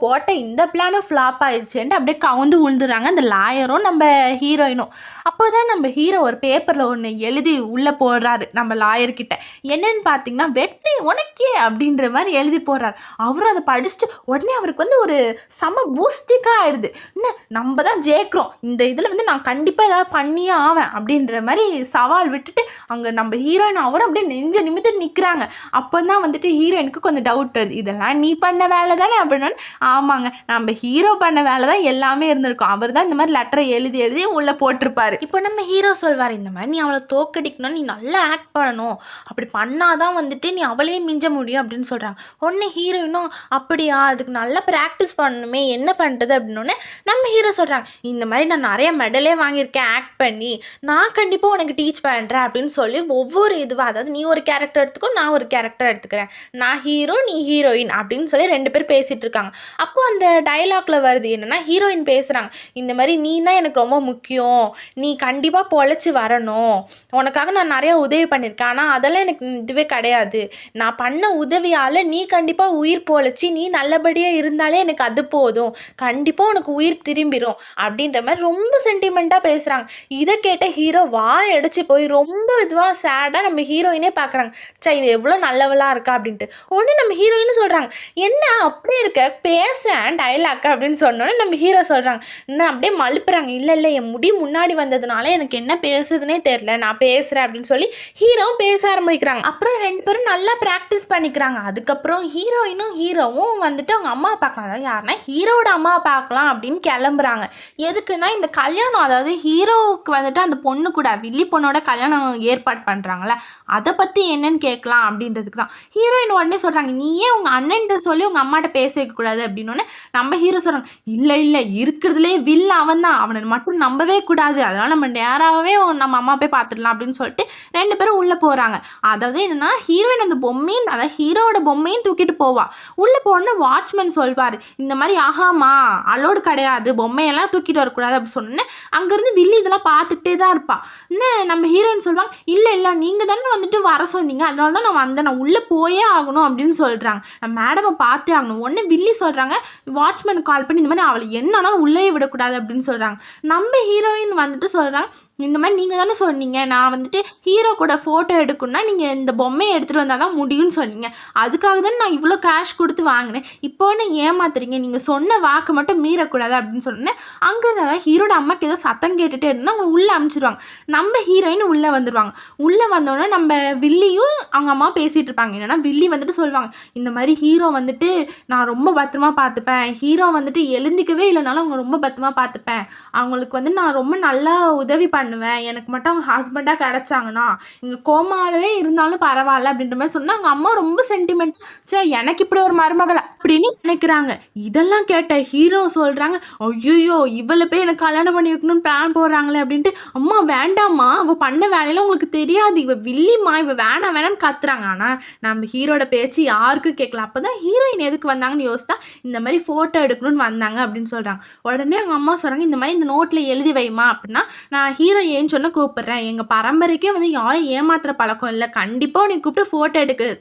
போட்ட இந்த பிளானும் ஃப்ளாப் ஆயிடுச்சுன்ட்டு அப்படியே கவுந்து விழுந்துடுறாங்க அந்த லாயரும் நம்ம ஹீரோயினும். அப்போ தான் நம்ம ஹீரோ ஒரு பேப்பரில் ஒன்று எழுதி உள்ளே போடுறாரு நம்ம லாயர்கிட்ட. என்னன்னு பார்த்தீங்கன்னா வெற்றி உனக்கே அப்படின்ற மாதிரி எழுதி போடுறாரு. அவரும் அதை படிச்சுட்டு உடனே அவருக்கு வந்து ஒரு செம பூஸ்டிக்காக ஆயிடுது. என்ன நம்ம தான் ஜெயிக்கிறோம், இந்த இதில் வந்து நான் கண்டிப்பாக ஏதாவது பண்ணியே ஆவேன் அப்படின்ற மாதிரி சவால் விட்டுட்டு அங்கே நம்ம ஹீரோயின் அவரும் அப்படியே நெஞ்ச நிமித்து நிற்கிறாங்க. அப்போ தான் வந்துட்டு ஹீரோயினுக்கு கொஞ்சம் டவுட் வருது, இதெல்லாம் நீ பண்ண வேலை தானே அப்படின்னு. ஆமாங்க, நம்ம ஹீரோ பண்ண வேலை தான் எல்லாமே இருந்திருக்கும், அவர் தான் இந்த மாதிரி லெட்டரை எழுதி உள்ள போட்டிருப்பாரு. இப்போ நம்ம ஹீரோ சொல்வார், இந்த மாதிரி நீ அவளை தோக்கடிக்கணும், நீ நல்லா ஆக்ட் பண்ணணும், அப்படி பண்ணாதான் வந்துட்டு நீ அவளையே மிஞ்ச முடியும் அப்படின்னு சொல்றாங்க. உடனே ஹீரோயினும் அப்படியா, அதுக்கு நல்லா ப்ராக்டிஸ் பண்ணணுமே, என்ன பண்ணுறது அப்படின்னு நம்ம ஹீரோ சொல்றாங்க, இந்த மாதிரி நான் நிறைய மெடலே வாங்கியிருக்கேன் ஆக்ட் பண்ணி, நான் கண்டிப்பாக உனக்கு டீச் பண்ணுறேன் அப்படின்னு சொல்லி ஒவ்வொரு இதுவாக, அதாவது நீ ஒரு கேரக்டர் எடுத்துக்கோ, நான் ஒரு கேரக்டர் எடுத்துக்கிறேன், நான் ஹீரோ நீ ஹீரோயின் அப்படின்னு சொல்லி 2 பேர் பேசிட்டு இருக்காங்க. சொல்லுவாங்க. அப்போ அந்த டயலாக்ல வருது என்னன்னா, ஹீரோயின் பேசுறாங்க. இந்த மாரி "நீ தான் எனக்கு ரொம்ப முக்கியம். நீ கண்டிப்பா பொழச்சு வரணும். உனக்காக நான் நெறைய உதவி பண்ணியிருக்கேன். ஆனா அதெல்லாம் எனக்கு இதுவே கிடையாது. நான் பண்ண உதவியால நீ கண்டிப்பா உயிர் பொழச்சு, நீ நல்லபடியா இருந்தாலே எனக்கு அது போதும். கண்டிப்பா உனக்கு உயிர் திரும்பிரும்." அப்படின்ற மாரி ரொம்ப சென்டிமென்ட்டா பேசுறாங்க. இத கேட்ட ஹீரோ வாய் அடைச்சு போய் ரொம்ப இதுவா சேடா நம்ம ஹீரோயினே பார்க்குறாங்க. ச்சே! இவ எவ்ளோ நல்லவளா இருக்கா அப்படின்ட்டு. உடனே நம்ம ஹீரோயினும் சொல்றாங்க, "என்ன அப்படியே இருக்க? பேசேன் டயலாக்க" அப்படின்னு சொன்னோனே நம்ம ஹீரோ சொல்றாங்க. என்ன அப்படியே மழுப்புறாங்க. "இல்ல, இல்ல என் முடி முன்னாடி வந்ததுனால எனக்கு என்ன பேசுதுன்னே தெரியல. நான் பேசுறேன்" அப்படின்னு சொல்லி ஹீரோவும் பேச ஆரம்பிக்கிறாங்க. அப்புறம் 2 பேரும் நல்லா பிராக்டிஸ் பண்ணிக்கிறாங்க. அதுக்கப்புறம் ஹீரோயினும், ஹீரோவும் வந்துட்டு அவங்க அம்மாவ பார்க்கலாம். அதாவது யாருன்னா ஹீரோவோட அம்மாவ பார்க்கலாம் அப்படின்னு கிளம்புறாங்க. எதுக்குன்னா இந்த கல்யாணம் அதாவது ஹீரோவுக்கு வந்துட்டு அந்த பொண்ணு கூட வில்லி பொண்ணோட கல்யாணம் ஏற்பாடு பண்றாங்கல்ல, அத பத்தி என்னன்னு கேட்கலாம் அப்படின்றதுக்கு தான். ஹீரோயின் உடனே சொல்றாங்க, "நீ ஏன் உங்க அண்ணன்ட்ட சொல்லி உங்க அம்மாட்ட பேச வைக்கக்கூடாது?" அப்படின்னோனே நம்ம ஹீரோ சொல்றாங்க, "இல்ல, இல்ல இருக்கிறதுலயே வில்ல அவன் தான். அவன மட்டும் நம்பவே கூடாது. அதனால நம்ம நேராவே நம்ம அம்மா போய் பார்த்துடலாம்" அப்படின்னு சொல்லிட்டு 2 பேரும் உள்ள போறாங்க. அதாவது என்னன்னா, ஹீரோயின் அந்த பொம்மையும் அதாவது ஹீரோவோட பொம்மையும் தூக்கிட்டு போவா. உள்ள போனோனே வாட்ச்மேன் சொல்வாரு, "இந்த மாரி ஆகாமா அலோடு கிடையாது. பொம்மையெல்லாம் தூக்கிட்டு வரக்கூடாது" அப்படி சொன்னோனே, அங்கருந்து வில்லி இதெல்லாம் பார்த்துக்கிட்டே தான் இருப்பா. என்ன நம்ம ஹீரோயின் சொல்வாங்க, "இல்ல, இல்ல நீங்க தானே வந்துட்டு வர சொன்னீங்க. அதனால தான் நான் வந்தேன். நான் உள்ள போயே ஆகணும்" அப்படின்னு சொல்றாங்க. மேடம பார்த்தே ஆகணும். உடனே வில்லி சொல்றாங்க, வாட்ச்மேனுக்கு கால் பண்ணி, "இந்த மாரி அவள என்ன ஆனாலும் உள்ளயே விடக்கூடாது" அப்படின்னு சொல்றாங்க. நம்ம ஹீரோயின் வந்துட்டு சொல்றாங்க, "இந்த மாரி நீங்க தானே சொன்னீங்க. நான் வந்துட்டு ஹீரோ கூட ஃபோட்டோ எடுக்கணும்னா, நீங்க இந்த பொம்மைய எடுத்துட்டு வந்தா தான் முடியும்னு சொன்னீங்க. அதுக்காக தானே நான் இவ்ளோ கேஷ் குடுத்து வாங்கினேன். இப்போ என்ன ஏமாத்துறீங்க? நீங்க சொன்ன வாக்க மட்டும் மீறக்கூடாது" அப்படின்னு சொன்னோனே, அங்க ஹீரோட அம்மாக்கு ஏதோ சத்தம் கேட்டுட்டே இருந்தா அவங்கள உள்ள அனுப்பிச்சுருவாங்க. நம்ம ஹீரோயின் உள்ள வந்துருவாங்க. உள்ள வந்தோனே நம்ம வில்லியும் அவங்க அம்மாவும் பேசிட்டு இருப்பாங்க. என்னன்னா, வில்லி வந்துட்டு சொல்லுவாங்க, "இந்த மாரி ஹீரோ வந்துட்டு நான் ரொம்ப பத்திரமா பார்த்துப்பேன். ஹீரோ வந்துட்டு எழுந்திக்கவே இல்லனாலும் அவங்க ரொம்ப பத்திரமா பார்த்துப்பேன். அவங்களுக்கு வந்து நான் ரொம்ப நல்லா உதவி பண்ணுவேன். எனக்கு மட்டும் அவங்க ஹஸ்பண்டா கிடைச்சாங்கன்னா, இங்க கோமாலவே இருந்தாலும் பரவால்ல" அப்படின்ற மாரி சொன்னா, அவங்க அம்மா ரொம்ப சென்டிமெண்ட். ச்சே! எனக்கு இப்படி ஒரு மருமகளா அப்படின்னு நினைக்கிறாங்க. இதெல்லாம் கேட்ட ஹீரோ சொல்றாங்க, "ஐய்யய்யோ! இவள போய் எனக்கு கல்யாணம் பண்ணி வைக்கணும்னு பிளான் போடுறாங்களே" அப்படின்ட்டு, "அம்மா வேண்டாம்மா. அவ பண்ண வேலையெல்லாம் உங்களுக்கு தெரியாது. இவ வில்லிம்மா. இவ வேணாம் வேணாம்னு" கத்துறாங்க. ஆனா நம்ம ஹீரோட பேச்சு யாருக்கும் கேட்கல. அப்பதான் ஹீரோயின் எதுக்கு வந்தாங்கன்னு யோசித்தா, இந்த மாரி ஃபோட்டோ எடுக்கணும்னு வந்தாங்க அப்படின்னு சொல்றாங்க. உடனே அவங்க அம்மா சொல்றாங்க, "இந்த மாரி இந்த நோட்ல எழுதி வைம்மா. அப்படின்னா நான் ஹீரோ ஏன்னு சொன்னா கூப்பிடுறேன். எங்க பரம்பரைக்கே வந்து யாரையும் ஏமாத்துற பழக்கம் இல்ல. கண்டிப்பா உன்னைய கூப்பிட்டு ஃபோட்டோ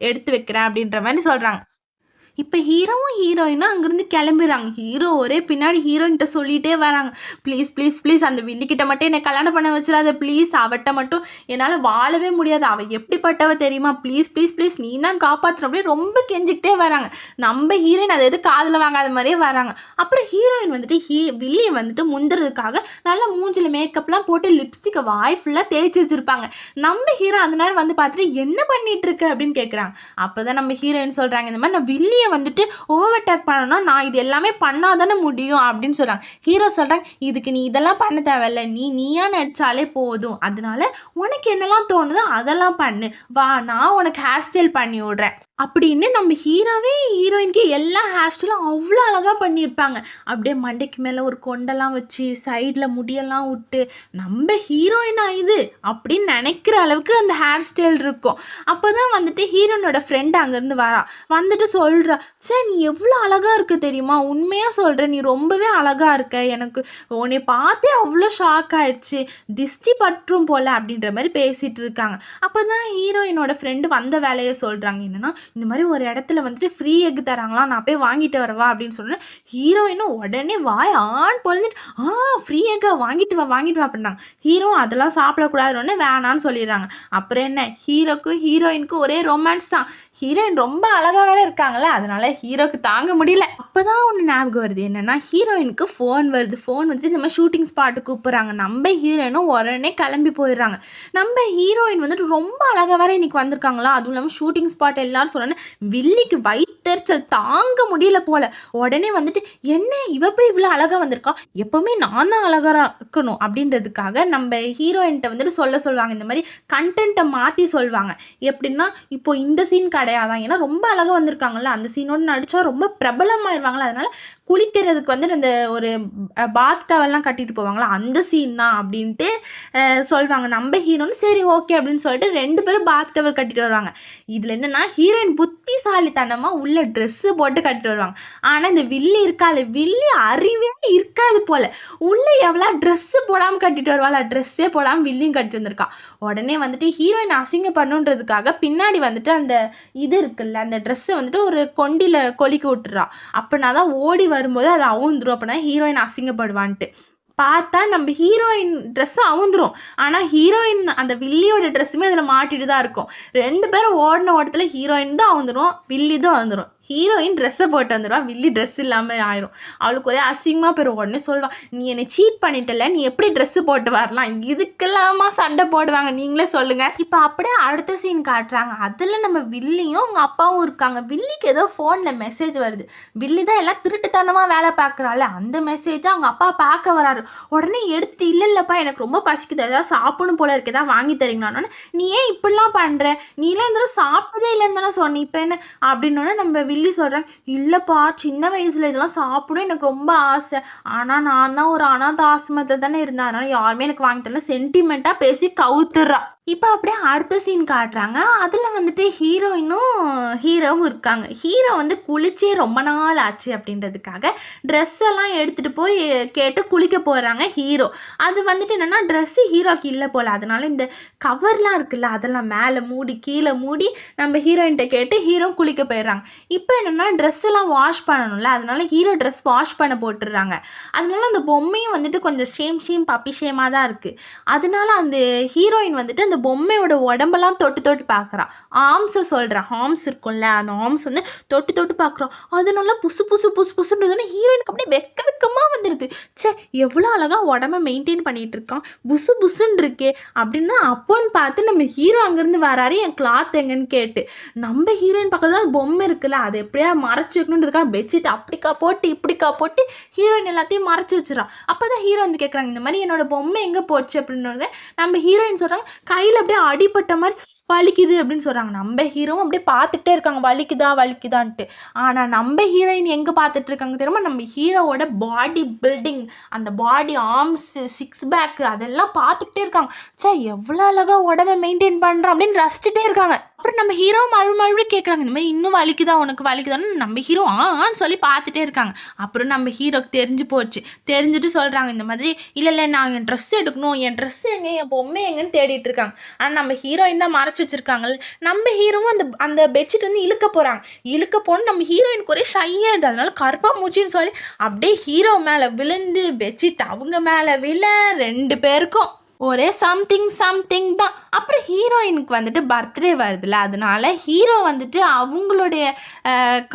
எடுத்து வைக்கிறேன்" அப்படின்ற மாரி சொல்றாங்க. இப்ப ஹீரோவும், ஹீரோயினும் அங்கிருந்து கிளம்பிறாங்க. ஹீரோ ஒரே பின்னாடி ஹீரோயின்ட்ட சொல்லிட்டே வராங்க. "ப்ளீஸ், ப்ளீஸ், ப்ளீஸ் அந்த வில்லி கிட்ட மட்டும் என்ன கல்யாணம் பண்ண வச்சுறாத ப்ளீஸ். அவட்ட மட்டும் என்னால வாழவே முடியாது. அவ எப்படிப்பட்டவ தெரியுமா? ப்ளீஸ், ப்ளீஸ், ப்ளீஸ் நீ தான் காப்பாத்தணும்" அப்படியே ரொம்ப கெஞ்சிக்கிட்டே வராங்க. நம்ம ஹீரோயின் அத எதுவும் காதுல வாங்காத மாரியே வராங்க. அப்புறம் ஹீரோயின் வந்துட்டு வில்லிய வந்துட்டு முந்துறதுக்காக நல்லா மூஞ்சில மேக்கப்லாம் போட்டு லிப்ஸ்டிக்க வாய் ஃபுல்லா தேய்ச்சு வச்சிருப்பாங்க. நம்ம ஹீரோ அந்த நேரம் வந்து பார்த்துட்டு, "என்ன பண்ணிட்டு இருக்க?" அப்படின்னு கேட்குறாங்க. அப்பதான் நம்ம ஹீரோயின் சொல்றாங்க, "இந்த மாரி நான் வில்லிய வந்துட்டு ஓவர்டேக் பண்ணணும்னா, நான் இது எல்லாமே பண்ணா தானே முடியும்" அப்படின்னு சொல்றாங்க. ஹீரோ சொல்றாங்க, "இதுக்கு நீ இதெல்லாம் பண்ண தேவையில்ல. நீயா நடிச்சாலே போதும். அதனால உனக்கு என்னலாம் தோணுதோ அதெல்லாம் பண்ணு. வா நான் உனக்கு ஹேர் ஸ்டைல் பண்ணி விடுறேன்" அப்படின்னு நம்ம ஹீரோவே ஹீரோயினுக்கு எல்லா ஹேர் ஸ்டைலும் அவ்வளோ அழகா பண்ணியிருப்பாங்க. அப்படியே மண்டைக்கு மேல ஒரு கொண்டெல்லாம் வச்சு, சைடுல முடியெல்லாம் விட்டு, நம்ம ஹீரோயினா இது அப்படின்னு நினைக்கிற அளவுக்கு அந்த ஹேர் ஸ்டைல் இருக்கும். அப்பதான் வந்துட்டு ஹீரோயினோட ஃப்ரெண்ட் அங்கேருந்து வரா. வந்துட்டு சொல்றா, "ச்சே! நீ எவ்வளோ அழகா இருக்க தெரியுமா? உண்மையா சொல்றேன். நீ ரொம்பவே அழகா இருக்க. எனக்கு உன்னைய பார்த்தே அவ்வளோ ஷாக் ஆயிடுச்சு. திஷ்டி பற்றும் போல" அப்படின்ற மாரி பேசிட்டு இருக்காங்க. அப்பதான் ஹீரோயினோட ஃப்ரெண்டு வந்த வேலைய சொல்றாங்க. என்னன்னா, "இந்த மாரி ஒரு இடத்துல வந்துட்டு ஃப்ரீ எக் தராங்களாம். நான் போய் வாங்கிட்டு வரவா?" அப்படின்னு சொன்னோனே, ஹீரோயினும் உடனே வாய் ஆன் பொளந்துட்டு, "ஆ ஃப்ரீ எக்கா? வாங்கிட்டு வா, வாங்கிட்டு வா" அப்படின்னாங்க. ஹீரோ அதெல்லாம் சாப்பிடக்கூடாதுன்னோனே வேணான்னு சொல்லிடுறாங்க. அப்புறம் என்ன ஹீரோக்கும் ஹீரோயினுக்கும் ஒரே ரொமான்ஸ் தான். ஹீரோயின் ரொம்ப அழகா வேற இருக்காங்கல்ல, அதனால ஹீரோக்கு தாங்க முடியல. அப்பதான் ஒண்ணு ஞாபகம் வருது. என்னன்னா, ஹீரோயினுக்கு ஃபோன் வருது. ஃபோன் வந்துட்டு இந்த மாரி ஷூட்டிங் ஸ்பாட்டுக்கு கூப்பிடுறாங்க. நம்ம ஹீரோயினும் உடனே கிளம்பி போயிடுறாங்க. நம்ம ஹீரோயின் வந்துட்டு ரொம்ப அழகா வேற இன்னைக்கு வந்திருக்காங்களா, அதுவும் இல்லாம ஷூட்டிங் ஸ்பாட் எல்லாரும் சொன்னோனே, வில்லிக்கு வயித்தெரிச்சல் தாங்க முடியல போல. உடனே வந்துட்டு, "என்ன இவ போய் இவ்வளோ அழகா வந்திருக்கா? எப்பவுமே நான் தான் அழகா இருக்கணும்" அப்படின்றதுக்காக நம்ம ஹீரோயின்ட்ட வந்துட்டு சொல்லுவாங்க. இந்த மாரி கன்டென்ட்ட மாத்தி சொல்வாங்க. எப்படின்னா, இப்போ இந்த சீன் கிடையாதாம். ஏன்னா ரொம்ப அழகா வந்திருக்காங்கல்ல, அந்த சீனோட நடிச்சா ரொம்ப பிரபலமாயிருவாங்கல்ல. அதனால குளிக்கிறதுக்கு வந்துட்டு அந்த ஒரு பாத் டவல்லாம் கட்டிட்டு போவாங்கல்ல, அந்த சீன் தான் அப்படின்ட்டு சொல்வாங்க. நம்ம ஹீரோன்னு சரி ஓகே அப்படின்னு சொல்லிட்டு 2 பேரும் பாத் டவல் கட்டிட்டு வருவாங்க. இதுல என்னன்னா, ஹீரோயின் புத்திசாலித்தனமா உள்ள உள்ள ட்ரெஸ்ஸு போட்டு கட்டிட்டு வருவாங்க. ஆனால் இந்த வில்லி இருக்காள், வில்லி அறிவே இருக்காது போல், உள்ளே எவ்வளோ ட்ரெஸ்ஸு போடாமல் கட்டிட்டு வருவாள், ட்ரெஸ்ஸே போடாமல் வில்லியும் கட்டிட்டு வந்திருக்கா. உடனே வந்துட்டு ஹீரோயின் அசிங்கப்படணுன்றதுக்காக பின்னாடி வந்துட்டு அந்த இது இருக்குல்ல, அந்த ட்ரெஸ்ஸை வந்துட்டு ஒரு கொண்டியில் கொலிக்க விட்டுறா. அப்படின்னா தான் ஓடி வரும்போது அது அவுந்துரும், அப்படின்னா ஹீரோயின் அசிங்கப்படுவான்ட்டு. பார்த்தா நம்ம ஹீரோயின் ட்ரெஸ்ஸும் அவுந்துரும். ஆனால் ஹீரோயின் அந்த வில்லியோட ட்ரெஸ்ஸுமே அதில் மாட்டிட்டு தான் இருக்கும். 2 பேரும் ஓடின ஓட்டத்தில் ஹீரோயின் தான் அவுந்துரும், வில்லி தான் வந்துடும். ஹீரோயின் ட்ரெஸ்ஸை போட்டு வந்துடுவா, வில்லி ட்ரெஸ் இல்லாமல் ஆயிரும். அவளுக்கு ஒரே அசிங்கமாக போயிடும். உடனே சொல்லுவாள், நீ என்னை சீட் பண்ணிட்டல, நீ எப்படி ட்ரெஸ்ஸு போட்டு வரலாம், இதுக்கெல்லாமா சண்டை போடுவாங்க, நீங்களே சொல்லுங்கள். இப்போ அப்படியே அடுத்த சீன் காட்டுறாங்க. அதில் நம்ம வில்லியும் அவங்க அப்பாவும் இருக்காங்க. வில்லிக்கு ஏதோ ஃபோனில் மெசேஜ் வருது. வில்லி தான் எல்லாம் திருட்டுத்தனமாக வேலை பார்க்குறாள், அந்த மெசேஜை அவங்க அப்பா பார்க்க வராரு. உடனே எடுத்துட்டு, இல்லைல்லப்பா எனக்கு ரொம்ப பசிக்குது, ஏதாவது சாப்பிடணும் போல இருக்கு, ஏதாவது வாங்கி தரீங்களான்னு. நீ ஏன் இப்படிலாம் பண்ணுற, நீலாம் இந்த சாப்பிட்டதே இல்லைன்னு தானே சொன்னி, இப்போ என்ன அப்படின்னோடனே நம்ம வில்லி சொல்கிறாங்க, இல்லைப்பா சின்ன வயசில் இதெல்லாம் சாப்பிடும் எனக்கு ரொம்ப ஆசை, ஆனால் நான் தான் ஒரு அனாதை ஆசிரமத்தில் தானே இருந்தேன், அதனால் யாருமே எனக்கு வாங்கி தரல, சென்டிமெண்ட்டாக பேசி கவுத்துறா. இப்போ அப்படியே அடுத்த சீன் காட்டுறாங்க. அதில் வந்துட்டு ஹீரோயினும் ஹீரோவும் இருக்காங்க. ஹீரோ வந்து குளிச்சே ரொம்ப நாள் ஆச்சு அப்படின்றதுக்காக ட்ரெஸ் எல்லாம் எடுத்துகிட்டு போய் கேட்டு குளிக்க போகிறாங்க ஹீரோ. அது வந்துட்டு என்னென்னா ட்ரெஸ்ஸு ஹீரோக்கு இல்லை போல், அதனால இந்த கவர்லாம் இருக்குல்ல அதெல்லாம் மேலே மூடி கீழே மூடி நம்ம ஹீரோயின்கிட்ட கேட்டு ஹீரோ குளிக்க போயிடுறாங்க. இப்போ என்னென்னா ட்ரெஸ் எல்லாம் வாஷ் பண்ணணும்ல, அதனால ஹீரோ ட்ரெஸ் வாஷ் பண்ண போட்டுடுறாங்க. அதனால அந்த பொம்மையும் வந்துட்டு கொஞ்சம் ஷேம் பப்பி ஷேமாக தான் இருக்குது. அதனால அந்த ஹீரோயின் வந்துட்டு அந்த பொம்மையோட உடம்பெல்லாம் தொட்டு பார்க்குறா. ஆர்ம்ஸை சொல்கிறேன், ஆர்ம்ஸ் இருக்கும்ல, அந்த ஆர்ம்ஸ் வந்து தொட்டு பார்க்குறோம். அது நல்லா புசுன்றதுன்னா ஹீரோயினுக்கு அப்படியே வெக்கமாக வந்துடுது. சே எவ்வளோ அழகாக உடம்ப மெயின்டைன் பண்ணிகிட்டு இருக்கான், புசுன்னு இருக்கே அப்படின்னு. அப்போன்னு பார்த்து நம்ம ஹீரோ அங்கேருந்து வராரு, என் கிளாத் எங்கன்னு கேட்டு. நம்ம ஹீரோயின் பக்கத்தில் தான் பொம்மை இருக்குல்ல, அதை எப்படியா மறைச்சி வைக்கணுன்றதுக்காக பெட்ஷீட் அப்படிக்கா போட்டு இப்படிக்கா போட்டு ஹீரோயின் எல்லாத்தையும் மறைச்சி வச்சிடறா. அப்போ தான் ஹீரோ வந்து கேட்குறாங்க, இந்த மாதிரி என்னோட பொம்மை எங்கே போச்சு அப்படின்னு. நம்ம ஹீரோயின் சொல்கிறாங்க, கையில் அப்படியே அடிபட்ட மாதிரி வலிக்குது அப்படின்னு சொல்கிறாங்க. நம்ம ஹீரோவும் அப்படியே பார்த்துட்டே இருக்காங்க, வலிக்குதான்ட்டு. ஆனால் நம்ம ஹீரோயின் எங்கே பார்த்துட்டு இருக்காங்க தெரியுமா, நம்ம ஹீரோவோட பாடி பில்டிங், அந்த பாடி ஆர்ம்ஸு 6 பேக்கு அதெல்லாம் பார்த்துக்கிட்டே இருக்காங்க. சே எவ்வளோ அழகாக உடம்பை மெயின்டைன் பண்ணுறான் அப்படின்னு ரசிச்சுட்டே இருக்காங்க. அப்புறம் நம்ம ஹீரோ மறுபடியும் கேட்குறாங்க, இந்த மாதிரி இன்னும் உனக்கு வலிக்குதான்னு. நம்ம ஹீரோ ஆன்னு சொல்லி பார்த்துட்டே இருக்காங்க. அப்புறம் நம்ம ஹீரோக்கு தெரிஞ்சு போச்சு. தெரிஞ்சுட்டு சொல்கிறாங்க, இந்த மாதிரி இல்லை நான் என் ட்ரெஸ் எடுக்கணும், என் ட்ரெஸ் எங்கே, என் பொம்மை எங்கன்னு தேடிட்டு இருக்காங்க. ஆனால் நம்ம ஹீரோயின் தான் மறைச்சி வச்சுருக்காங்க. நம்ம ஹீரோவும் அந்த பெட்ஷீட் வந்து இழுக்க போன்னு நம்ம ஹீரோயினுக்கு ஒரே ஷையாகிடுது. அதனால கருப்பா மூச்சின்னு சொல்லி அப்படியே ஹீரோ மேலே விழுந்து பெட்ஷீட் அவங்க மேலே விழ 2 பேருக்கும் ஒரே சம்திங் தான். அப்புறம் ஹீரோயினுக்கு வந்துட்டு பர்த்டே வருதுல்ல, அதனால ஹீரோ வந்துட்டு அவங்களுடைய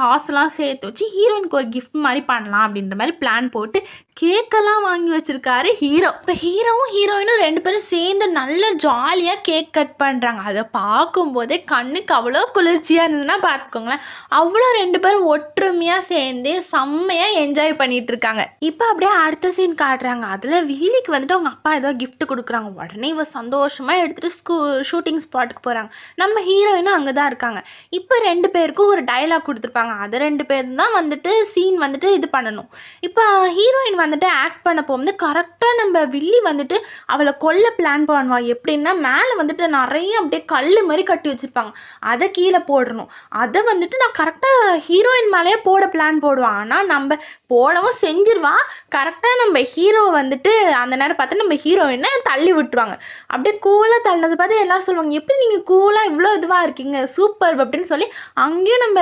காசுலாம் சேர்த்து வச்சு ஹீரோயினுக்கு ஒரு கிஃப்ட் மாதிரி பண்ணலாம் அப்படின்ற மாதிரி பிளான் போட்டு கேக்கெல்லாம் வாங்கி வச்சுருக்காரு ஹீரோ. இப்போ ஹீரோவும் ஹீரோயினும் 2 பேரும் சேர்ந்து நல்ல ஜாலியாக கேக் கட் பண்ணுறாங்க. அதை பார்க்கும்போதே கண்ணுக்கு அவ்வளோ குளிர்ச்சியாக இருந்ததுன்னா பார்த்துக்கோங்களேன். அவ்வளோ 2 பேரும் ஒற்றுமையாக சேர்ந்து செம்மையாக என்ஜாய் பண்ணிகிட்டு இருக்காங்க. இப்போ அப்படியே அடுத்த சீன் காட்டுறாங்க. அதில் வில்லிக்கு வந்துட்டு அவங்க அப்பா ஏதோ கிஃப்ட் கொடுக்குறாங்க. உடனே இவ சந்தோஷமாக எடுத்துகிட்டு ஷூட்டிங் ஸ்பாட்டுக்கு போகிறாங்க. நம்ம ஹீரோயினும் அங்கே தான் இருக்காங்க. இப்போ 2 பேருக்கும் ஒரு டைலாக் கொடுத்துருப்பாங்க. அதை 2 பேர் தான் வந்துட்டு சீன் வந்துட்டு இது பண்ணணும். இப்போ ஹீரோயின் வந்துட்டு ஆக்ட் பண்ணப்போ வந்து கரெக்டாக நம்ம வில்லி வந்துட்டு அவளை கொல்ல பிளான் பண்ணுவா. எப்படின்னா மேலே வந்துட்டு நிறைய அப்படியே கல் மாதிரி கட்டி வச்சுருப்பாங்க, அதை கீழே போடணும். அதை வந்துட்டு நான் கரெக்டாக ஹீரோயின் மேலேயே போட பிளான் போடுவான். ஆனால் நம்ம போடவும் செஞ்சிருவா. கரெக்டாக நம்ம ஹீரோ வந்துட்டு அந்த நேரம் பார்த்து நம்ம ஹீரோயினை தள்ளி விட்டுருவாங்க. அப்படியே கூலாக தள்ளினது பார்த்து எல்லோரும் சொல்லுவாங்க, எப்படி நீங்கள் கூலாக இவ்வளோ இதுவாக இருக்கீங்க, சூப்பர் அப்படின்னு சொல்லி அங்கேயும் நம்ம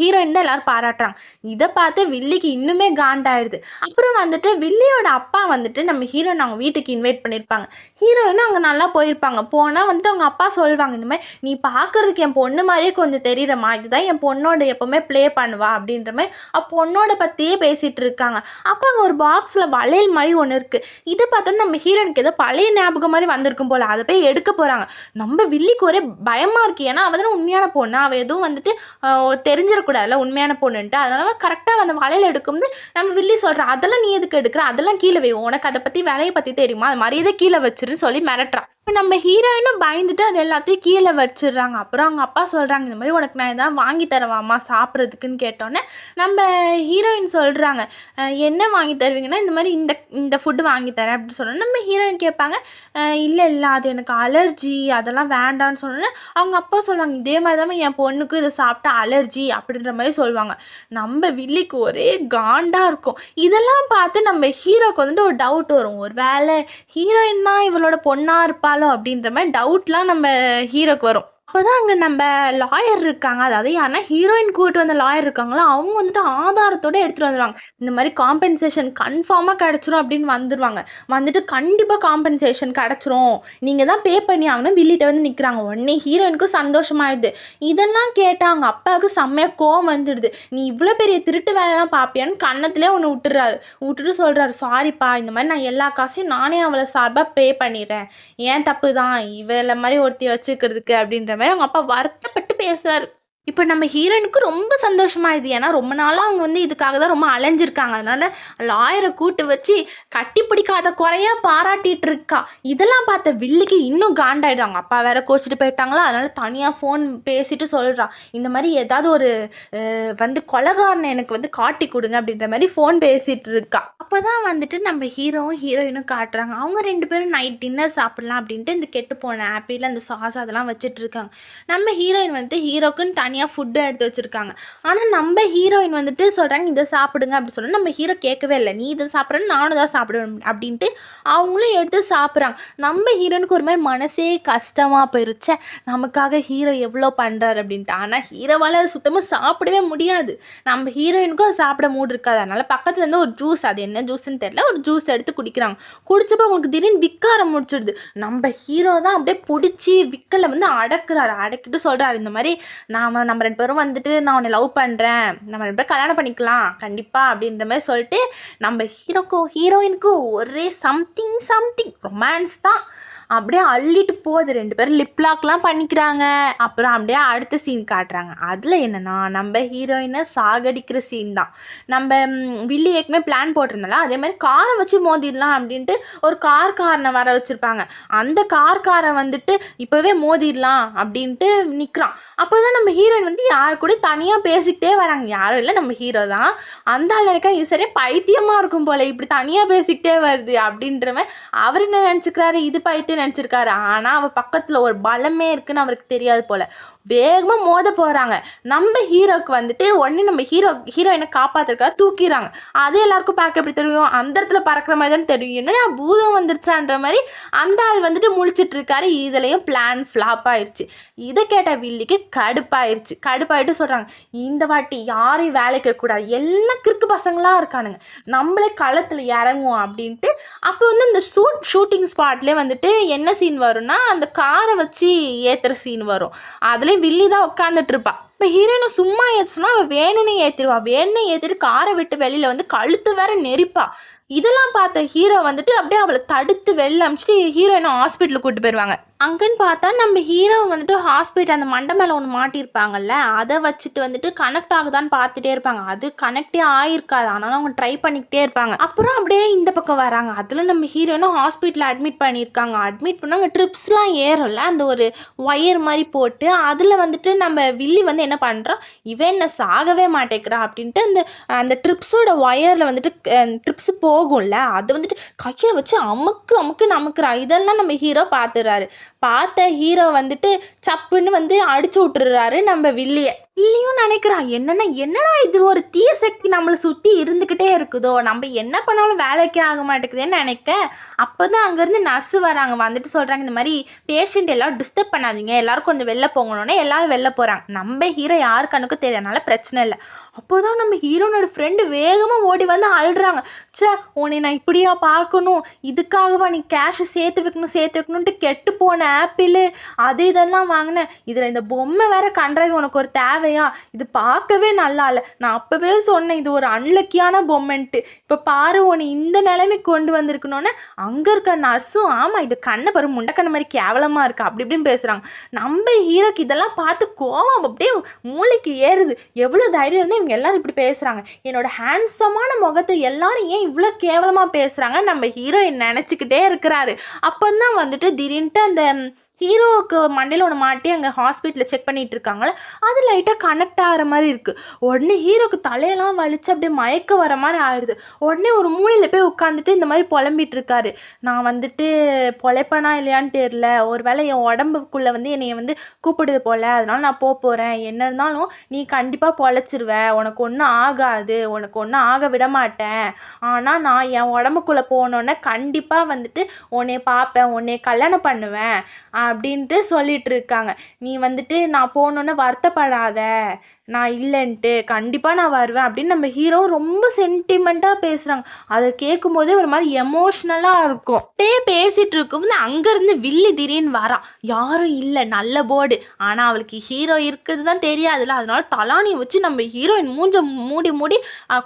ஹீரோயின் தான் எல்லோரும் பாராட்டுறாங்க. இதை பார்த்து வில்லிக்கு இன்னுமே காண்டாயிடுது. அப்புறம் வந்துட்டு வில்லியோட அப்பா வந்துட்டு நம்ம ஹீரோயின் அவங்க வீட்டுக்கு இன்வைட் பண்ணியிருப்பாங்க. ஹீரோயினும் அங்கே நல்லா போயிருப்பாங்க. போனால் வந்துட்டு அவங்க அப்பா சொல்லுவாங்க, இந்த மாதிரி நீ பார்க்குறதுக்கு என் பொண்ணு மாதிரியே கொஞ்சம் தெரியுறமா, இதுதான் என் பொண்ணோட எப்போவுமே ப்ளே பண்ணுவா அப்படின்ற மாதிரி பொண்ணோட பற்றியே பேசிகிட்டு இருக்காங்க. அப்போ அங்கே ஒரு பாக்ஸில் வளையல் மாதிரி ஒன்று இருக்குது. இதை பார்த்தோன்னா நம்ம ஹீரோயினுக்கு ஏதோ பழைய ஞாபகம் மாதிரி வந்திருக்கும் போல். அதை போய் எடுக்க போகிறாங்க. நம்ம வில்லிக்கு ஒரே பயமாக இருக்குது. ஏன்னா அவள் தானே உண்மையான பொண்ணு, அவள் எதுவும் வந்துட்டு தெரிஞ்சிடக்கூடாதுல்ல உண்மையான பொண்ணுன்ட்டு. அதனால கரெக்டாக அந்த வளையல் எடுக்கும்போது நம்ம வில்லி சொல்கிறா, அதெல்லாம் நீ எதுக்கு எடுக்கிற, அதெல்லாம் கீழே வை, உனக்கு அதை பற்றி வேலையை பற்றி தெரியுமா, அது மரியாதை கீழே வச்சிருன்னு சொல்லி மிரட்டுறான். நம்ம ஹீரோயினும் பயந்துட்டு அது எல்லாத்தையும் கீழே வச்சிடுறாங்க. அப்புறம் அவங்க அப்பா சொல்கிறாங்க, இந்த மாதிரி உனக்கு நான் எதாவது வாங்கி தரவாம்மா சாப்பிட்றதுக்குன்னு கேட்டோன்னே நம்ம ஹீரோயின் சொல்கிறாங்க, என்ன வாங்கி தருவீங்கன்னா இந்த மாதிரி இந்த இந்த ஃபுட்டு வாங்கி தரேன் அப்படின்னு சொன்னோன்னே நம்ம ஹீரோயின் கேட்பாங்க, இல்லை இல்லை அது எனக்கு அலர்ஜி அதெல்லாம் வேண்டான்னு சொன்னோன்னே அவங்க அப்பா சொல்லுவாங்க, இதே மாதிரி தான் என் பொண்ணுக்கு இதை சாப்பிட்டா அலர்ஜி அப்படின்ற மாதிரி சொல்லுவாங்க. நம்ம வில்லிக்கு ஒரே காண்டாக இருக்கும். இதெல்லாம் பார்த்து நம்ம ஹீரோக்கு வந்துட்டு ஒரு டவுட் வரும், ஒரு வேளை ஹீரோயின் தான் இவளோட பொண்ணாக இருப்பாளோ அப்படின்ற மாதிரி டவுட்லாம் நம்ம ஹீரோக்கு வரும். அப்போதான் அங்கே நம்ம லாயர் இருக்காங்க, அதாவது யாருன்னா ஹீரோயின் கூட்டு வந்த லாயர் இருக்காங்களோ அவங்க வந்துட்டு ஆதாரத்தோடு எடுத்துகிட்டு வந்துடுவாங்க. இந்த மாதிரி காம்பன்சேஷன் கன்ஃபார்மாக கிடச்சிரும் அப்படின்னு வந்துடுவாங்க. வந்துட்டு கண்டிப்பாக காம்பன்சேஷன் கிடச்சிரும், நீங்கள் தான் பே பண்ணி ஆகணும் வில்லிட்ட வந்து நிற்கிறாங்க. உடனே ஹீரோயினுக்கும் சந்தோஷமாயிடுது. இதெல்லாம் கேட்டால் அவங்க அப்பாவுக்கு செம்மையாக கோவம் வந்துடுது. நீ இவ்வளோ பெரிய திருட்டு வேலைலாம் பார்ப்பியான்னு கன்னத்துலேயே ஒன்று விட்டுட்டு சொல்கிறாரு, சாரிப்பா இந்த மாதிரி நான் எல்லா காசையும் நானே அவளை சார்பாக பே பண்ணிடுறேன், ஏன் தப்பு தான் இவளை மாதிரி ஒருத்தி வச்சுக்கிறதுக்கு அப்படின்ற மாதிரி அவங்க அப்பா வருத்தப்பட்டு பேசுறாரு. இப்போ நம்ம ஹீரோயினுக்கு ரொம்ப சந்தோஷமாயிடுது. ஏன்னா ரொம்ப நாளாக அவங்க வந்து இதுக்காக தான் ரொம்ப அலைஞ்சிருக்காங்க. அதனால லாயரை கூட்டு வச்சு கட்டி பிடிக்காத குறையா பாராட்டிட்டு இருக்கா. இதெல்லாம் பார்த்த வில்லிக்கு இன்னும் காண்டாயிடுவாங்க. அப்பா வேற கோச்சிட்டு போயிட்டாங்களா, அதனால தனியாக ஃபோன் பேசிட்டு சொல்கிறா, இந்த மாதிரி ஏதாவது ஒரு வந்து கொலைகாரனை எனக்கு வந்து காட்டி கொடுங்க அப்படின்ற மாதிரி ஃபோன் பேசிட்டு இருக்கா. அப்போ தான் வந்துட்டு நம்ம ஹீரோவும் ஹீரோயினும் காட்டுறாங்க. அவங்க 2 பேரும் நைட் டின்னர் சாப்பிட்லாம் அப்படின்ட்டு இந்த கெட்டு போன ஆப்பிள் அந்த சாஸ் அதெல்லாம் வச்சுட்டு இருக்காங்க. நம்ம ஹீரோயின் வந்துட்டு ஹீரோக்குன்னு தனியாக ஃபுட்டு எடுத்து வச்சுருக்காங்க. ஆனால் நம்ம ஹீரோயின் வந்துட்டு சொல்கிறாங்க, இதை சாப்பிடுங்க அப்படி சொன்னால் நம்ம ஹீரோ கேட்கவே இல்லை, நீ இதை சாப்பிட்றேன்னு நானும் தான் சாப்பிடுவேன் அப்படின்ட்டு அவங்களும் எடுத்து சாப்பிட்றாங்க. நம்ம ஹீரோனுக்கு ஒரு மாதிரி மனசே கஷ்டமாக போயிருச்சே, நமக்காக ஹீரோ எவ்வளோ பண்ணுறாரு அப்படின்ட்டு. ஆனால் ஹீரோவால் அது சுத்தமாக சாப்பிடவே முடியாது. நம்ம ஹீரோயினுக்கும் அது சாப்பிட மூடு இருக்காது. அதனால் பக்கத்தில் இருந்து ஒரு ஜூஸ், அது என்ன ஜூஸ்ன்னு தெரியல, ஒரு ஜூஸ் எடுத்து குடிக்கிறாங்க. குடிச்சப்போ அவங்களுக்கு திடீர்னு விற்க ஆரம்பிச்சிடுது. நம்ம ஹீரோ தான் அப்படியே பிடிச்சி விற்கலை வந்து அடக்கிட்டு சொல்கிறாரு, இந்த மாதிரி நம்ம 2 பேரும் வந்துட்டு நான் உன்னை லவ் பண்ணுறேன், நம்ம 2 பேரும் கல்யாணம் பண்ணிக்கலாம் கண்டிப்பாக அப்படின்ற மாதிரி சொல்லிட்டு நம்ம ஹீரோயினுக்கும் ஒரே சம்திங் ரொமான்ஸ் தான். அப்படியே அள்ளிட்டு போகுது. 2 பேரும் லிப்லாக்லாம் பண்ணிக்கிறாங்க. அப்புறம் அப்படியே அடுத்த சீன் காட்டுறாங்க. அதில் என்னென்னா நம்ம ஹீரோயினை சாகடிக்கிற சீன் தான். நம்ம வில்லி ஏற்கனவே பிளான் போட்டிருந்தால அதே மாதிரி காரை வச்சு மோதிடலாம் அப்படின்ட்டு ஒரு காரனை வர வச்சுருப்பாங்க. அந்த காரை வந்துட்டு இப்போவே மோதிடலாம் அப்படின்ட்டு நிற்கிறான். அப்போ தான் நம்ம ஹீரோயின் வந்து யார் கூட தனியாக பேசிக்கிட்டே வராங்க. யாரும் இல்லை, நம்ம ஹீரோ தான். அந்த ஆள் நினைக்கா இது சரியாக பைத்தியமாக இருக்கும் போல், இப்படி தனியாக பேசிக்கிட்டே வருது அப்படின்ற மாதிரி அவர் என்ன நினச்சிக்கிறாரு, இது பைத்தியம் நினச்சிருக்காரு. ஆனால் அவள் பக்கத்தில் ஒரு பலமே இருக்குன்னு அவருக்கு தெரியாது போல். வேகமாக மோத போகிறாங்க. நம்ம ஹீரோக்கு வந்துட்டு உடனே நம்ம ஹீரோயினை காப்பாற்றுறதுக்காக தூக்கிறாங்க. அது எல்லாருக்கும் பார்க்க எப்படி தெரியும், அந்த இடத்துல பறக்கிற மாதிரி தான் தெரியும். என்னன்னா பூதம் வந்துருச்சான்ற மாதிரி அந்த ஆள் வந்துட்டு முழிச்சிட்டு இருக்காரு. இதுலேயும் பிளான் ஃப்ளாப் ஆயிடுச்சு. இதை கேட்ட வில்லிக்கு கடுப்பாயிட்டு சொல்கிறாங்க, இந்த வாட்டி யாரையும் வேலைக்கு கூடாது, எல்லாம் கிறுக்கு பசங்களாக இருக்கானுங்க, நம்மளே களத்தில் இறங்குவோம் அப்படின்ட்டு. அப்போ வந்து இந்த ஷூட்டிங் ஸ்பாட்லேயே வந்துட்டு என்ன சீன் வரும்னா அந்த காரை வச்சு ஏற்றுற சீன் வரும். அதுலேயும் வில்லி தான் உட்காந்துட்டு இருப்பா. இப்போ ஹீரோயினை சும்மா ஏற்றுனா அவள் வேணும்னு ஏற்றிட்டு காரை விட்டு வெளியில் வந்து கழுத்து வேற நெரிப்பா. இதெல்லாம் பார்த்த ஹீரோ வந்துட்டு அப்படியே அவளை தடுத்து வெளில அமிச்சிட்டு ஹீரோயினை ஹாஸ்பிட்டலுக்கு கூப்பிட்டு போயிடுவாங்க. அங்கன்னு பார்த்தா நம்ம ஹீரோ வந்துட்டு ஹாஸ்பிட்டல் அந்த மண்டை மேலே ஒன்று மாட்டியிருப்பாங்கல்ல, அதை வச்சுட்டு வந்துட்டு கனெக்ட் ஆகுதான்னு பார்த்துட்டே இருப்பாங்க. அது கனெக்டே ஆகிருக்காது, ஆனாலும் அவங்க ட்ரை பண்ணிக்கிட்டே இருப்பாங்க. அப்புறம் அப்படியே இந்த பக்கம் வராங்க. அதில் நம்ம ஹீரோயினும் ஹாஸ்பிட்டலில் அட்மிட் பண்ணியிருக்காங்க. அட்மிட் பண்ணாங்க, ட்ரிப்ஸ்லாம் ஏறும்ல, அந்த ஒரு ஒயர் மாதிரி போட்டு அதில் வந்துட்டு நம்ம வில்லி வந்து என்ன பண்ணுறோம், இவன் என்ன சாகவே மாட்டேங்கிறா அப்படின்ட்டு அந்த ட்ரிப்ஸோட ஒயரில் வந்துட்டு ட்ரிப்ஸ் போகும்ல, அதை வந்துட்டு கையை வச்சு அமுக்கு அமுக்குறா. இதெல்லாம் நம்ம ஹீரோ பார்த்துறாரு. பார்த்த ஹீரோ வந்துட்டு சப்புன்னு வந்து அடிச்சு விட்டுறாரு நம்ம வில்லியும் நினைக்கிறான், என்னடா இது ஒரு தீய சக்தி நம்மளை சுற்றி இருந்துக்கிட்டே இருக்குதோ, நம்ம என்ன பண்ணாலும் வேலைக்கே ஆக மாட்டேங்குதுன்னு நினைக்க. அப்போ தான் அங்கேருந்து நர்ஸு வராங்க. வந்துட்டு சொல்கிறாங்க, இந்த மாதிரி பேஷண்ட் எல்லாரும் டிஸ்டர்ப் பண்ணாதீங்க, எல்லாரும் கொஞ்சம் வெளில போகணுன்னே எல்லாரும் வெளில போகிறாங்க. நம்ம ஹீரோ யாரு கண்ணுக்கும் தெரியறனால பிரச்சனை இல்லை. அப்போதான் நம்ம ஹீரோனோட ஃப்ரெண்டு வேகமாக ஓடி வந்து அழுறாங்க, உன்னை நான் இப்படியா பார்க்கணும், இதுக்காகவா நீ கேஷை சேர்த்து வைக்கணுன்ட்டு கெட்டு போன ஆப்பிள் அது இதெல்லாம் வாங்கினேன், இதில் இந்த பொம்மை வேற கன்றாவி, உனக்கு ஒரு தேவை தேவையா? இது பார்க்கவே நல்லா இல்லை. நான் அப்போவே சொன்னேன் இது ஒரு அன்லக்கியான பொம்மைன்ட்டு. இப்போ பாரு உன்னை இந்த நிலைமைக்கு கொண்டு வந்திருக்கணுன்னு அங்கே இருக்க நர்ஸும் ஆமாம் இது கண்ணை பாரு முண்டைக்கண்ணை மாதிரி கேவலமாக இருக்கு அப்படி இப்படின்னு பேசுகிறாங்க. நம்ம ஹீரோக்கு இதெல்லாம் பார்த்து கோவம் அப்படியே மூளைக்கு ஏறுது. எவ்வளோ தைரியம் இருந்தால் இவங்க எல்லாரும் இப்படி பேசுகிறாங்க, என்னோட ஹேண்ட்ஸமான முகத்தை எல்லாரும் ஏன் இவ்வளோ கேவலமாக பேசுகிறாங்க நம்ம ஹீரோயின் நினச்சிக்கிட்டே இருக்கிறாரு. அப்போ தான் வந்துட்டு திடீர்னுட்டு அந்த ஹீரோவுக்கு மண்டையில் ஒன்று மாட்டி அங்கே ஹாஸ்பிட்டலில் செக் பண்ணிகிட்டு இருக்காங்களே, அது லைட்டாக கனெக்ட் ஆகிற மாதிரி இருக்குது. உடனே ஹீரோக்கு தலையெல்லாம் வலிச்சு அப்படியே மயக்க வர மாதிரி ஆயிடுது. உடனே ஒரு மூலையில் போய் உட்காந்துட்டு இந்த மாதிரி புலம்பிட்டு இருக்காரு. நான் வந்துட்டு பொழைப்பனா இல்லையான்னு தெரியல, ஒரு வேளை என் உடம்புக்குள்ளே வந்து என்னை வந்து கூப்பிடுது போல், அதனால நான் போகிறேன். என்ன இருந்தாலும் நீ கண்டிப்பாக பொழைச்சிருவ, உனக்கு ஒன்றும் ஆகாது, உனக்கு ஒன்றும் ஆக விட மாட்டேன். ஆனால் நான் என் உடம்புக்குள்ளே போனோன்னே கண்டிப்பாக வந்துட்டு உன்னைய பார்ப்பேன், உன்னைய கல்யாணம் பண்ணுவேன் அப்படின்ட்டு சொல்லிட்டு இருக்காங்க. நீ வந்துட்டு நான் போகணுன்னு வருத்தப்படாத, நான் இல்லைன்ட்டு கண்டிப்பாக நான் வருவேன் அப்படின்னு நம்ம ஹீரோ ரொம்ப சென்டிமெண்ட்டாக பேசுகிறாங்க. அதை கேட்கும் போதே ஒரு மாதிரி எமோஷ்னலாக இருக்கும். அப்படியே பேசிகிட்டு இருக்கும்போது அங்கேருந்து வில்லி திடீர்னு வரான். யாரும் இல்லை, நல்ல போர்டு. ஆனால் அவளுக்கு ஹீரோ இருக்குது தான் தெரியாதுல்ல, அதனால தலானியை வச்சு நம்ம ஹீரோயின் மூஞ்ச மூடி மூடி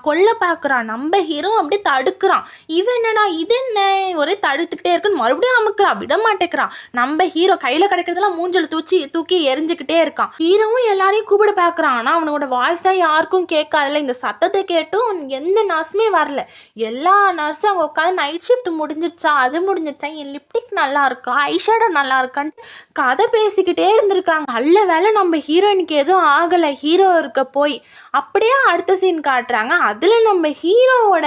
கொல்ல பார்க்குறான். நம்ம ஹீரோ அப்படியே தடுக்கிறான். இவன் என்னடா இது என்ன ஒரே தடுத்துக்கிட்டே இருக்குன்னு மறுபடியும் அமுக்குறான், விட மாட்டேங்கிறான். நம்ம ஹீரோ கையில் கிடைக்கிறதெல்லாம் மூஞ்சல் தூக்கி எரிஞ்சுக்கிட்டே இருக்கான். ஹீரோவும் எல்லாரையும் கூப்பிட பார்க்குறான். ஆனால் அவனோட வாய்ஸ் தான் யாருக்கும் கேட்காதுல. இந்த சத்தத்தை கேட்டும் எந்த நர்ஸுமே வரல. எல்லா நர்ஸும் அங்கே உட்காந்து நைட் ஷிஃப்ட் முடிஞ்சிருச்சா, அது முடிஞ்சிருச்சா, என் லிப்டிக் நல்லா இருக்கா, ஐஷேடோ நல்லா இருக்கான்ட்டு கதை பேசிக்கிட்டே இருந்திருக்காங்க. நல்ல வேலை நம்ம ஹீரோயினுக்கு எதுவும் ஆகலை, ஹீரோ இருக்க போய். அப்படியே அடுத்த சீன் காட்டுறாங்க. அதில் நம்ம ஹீரோவோட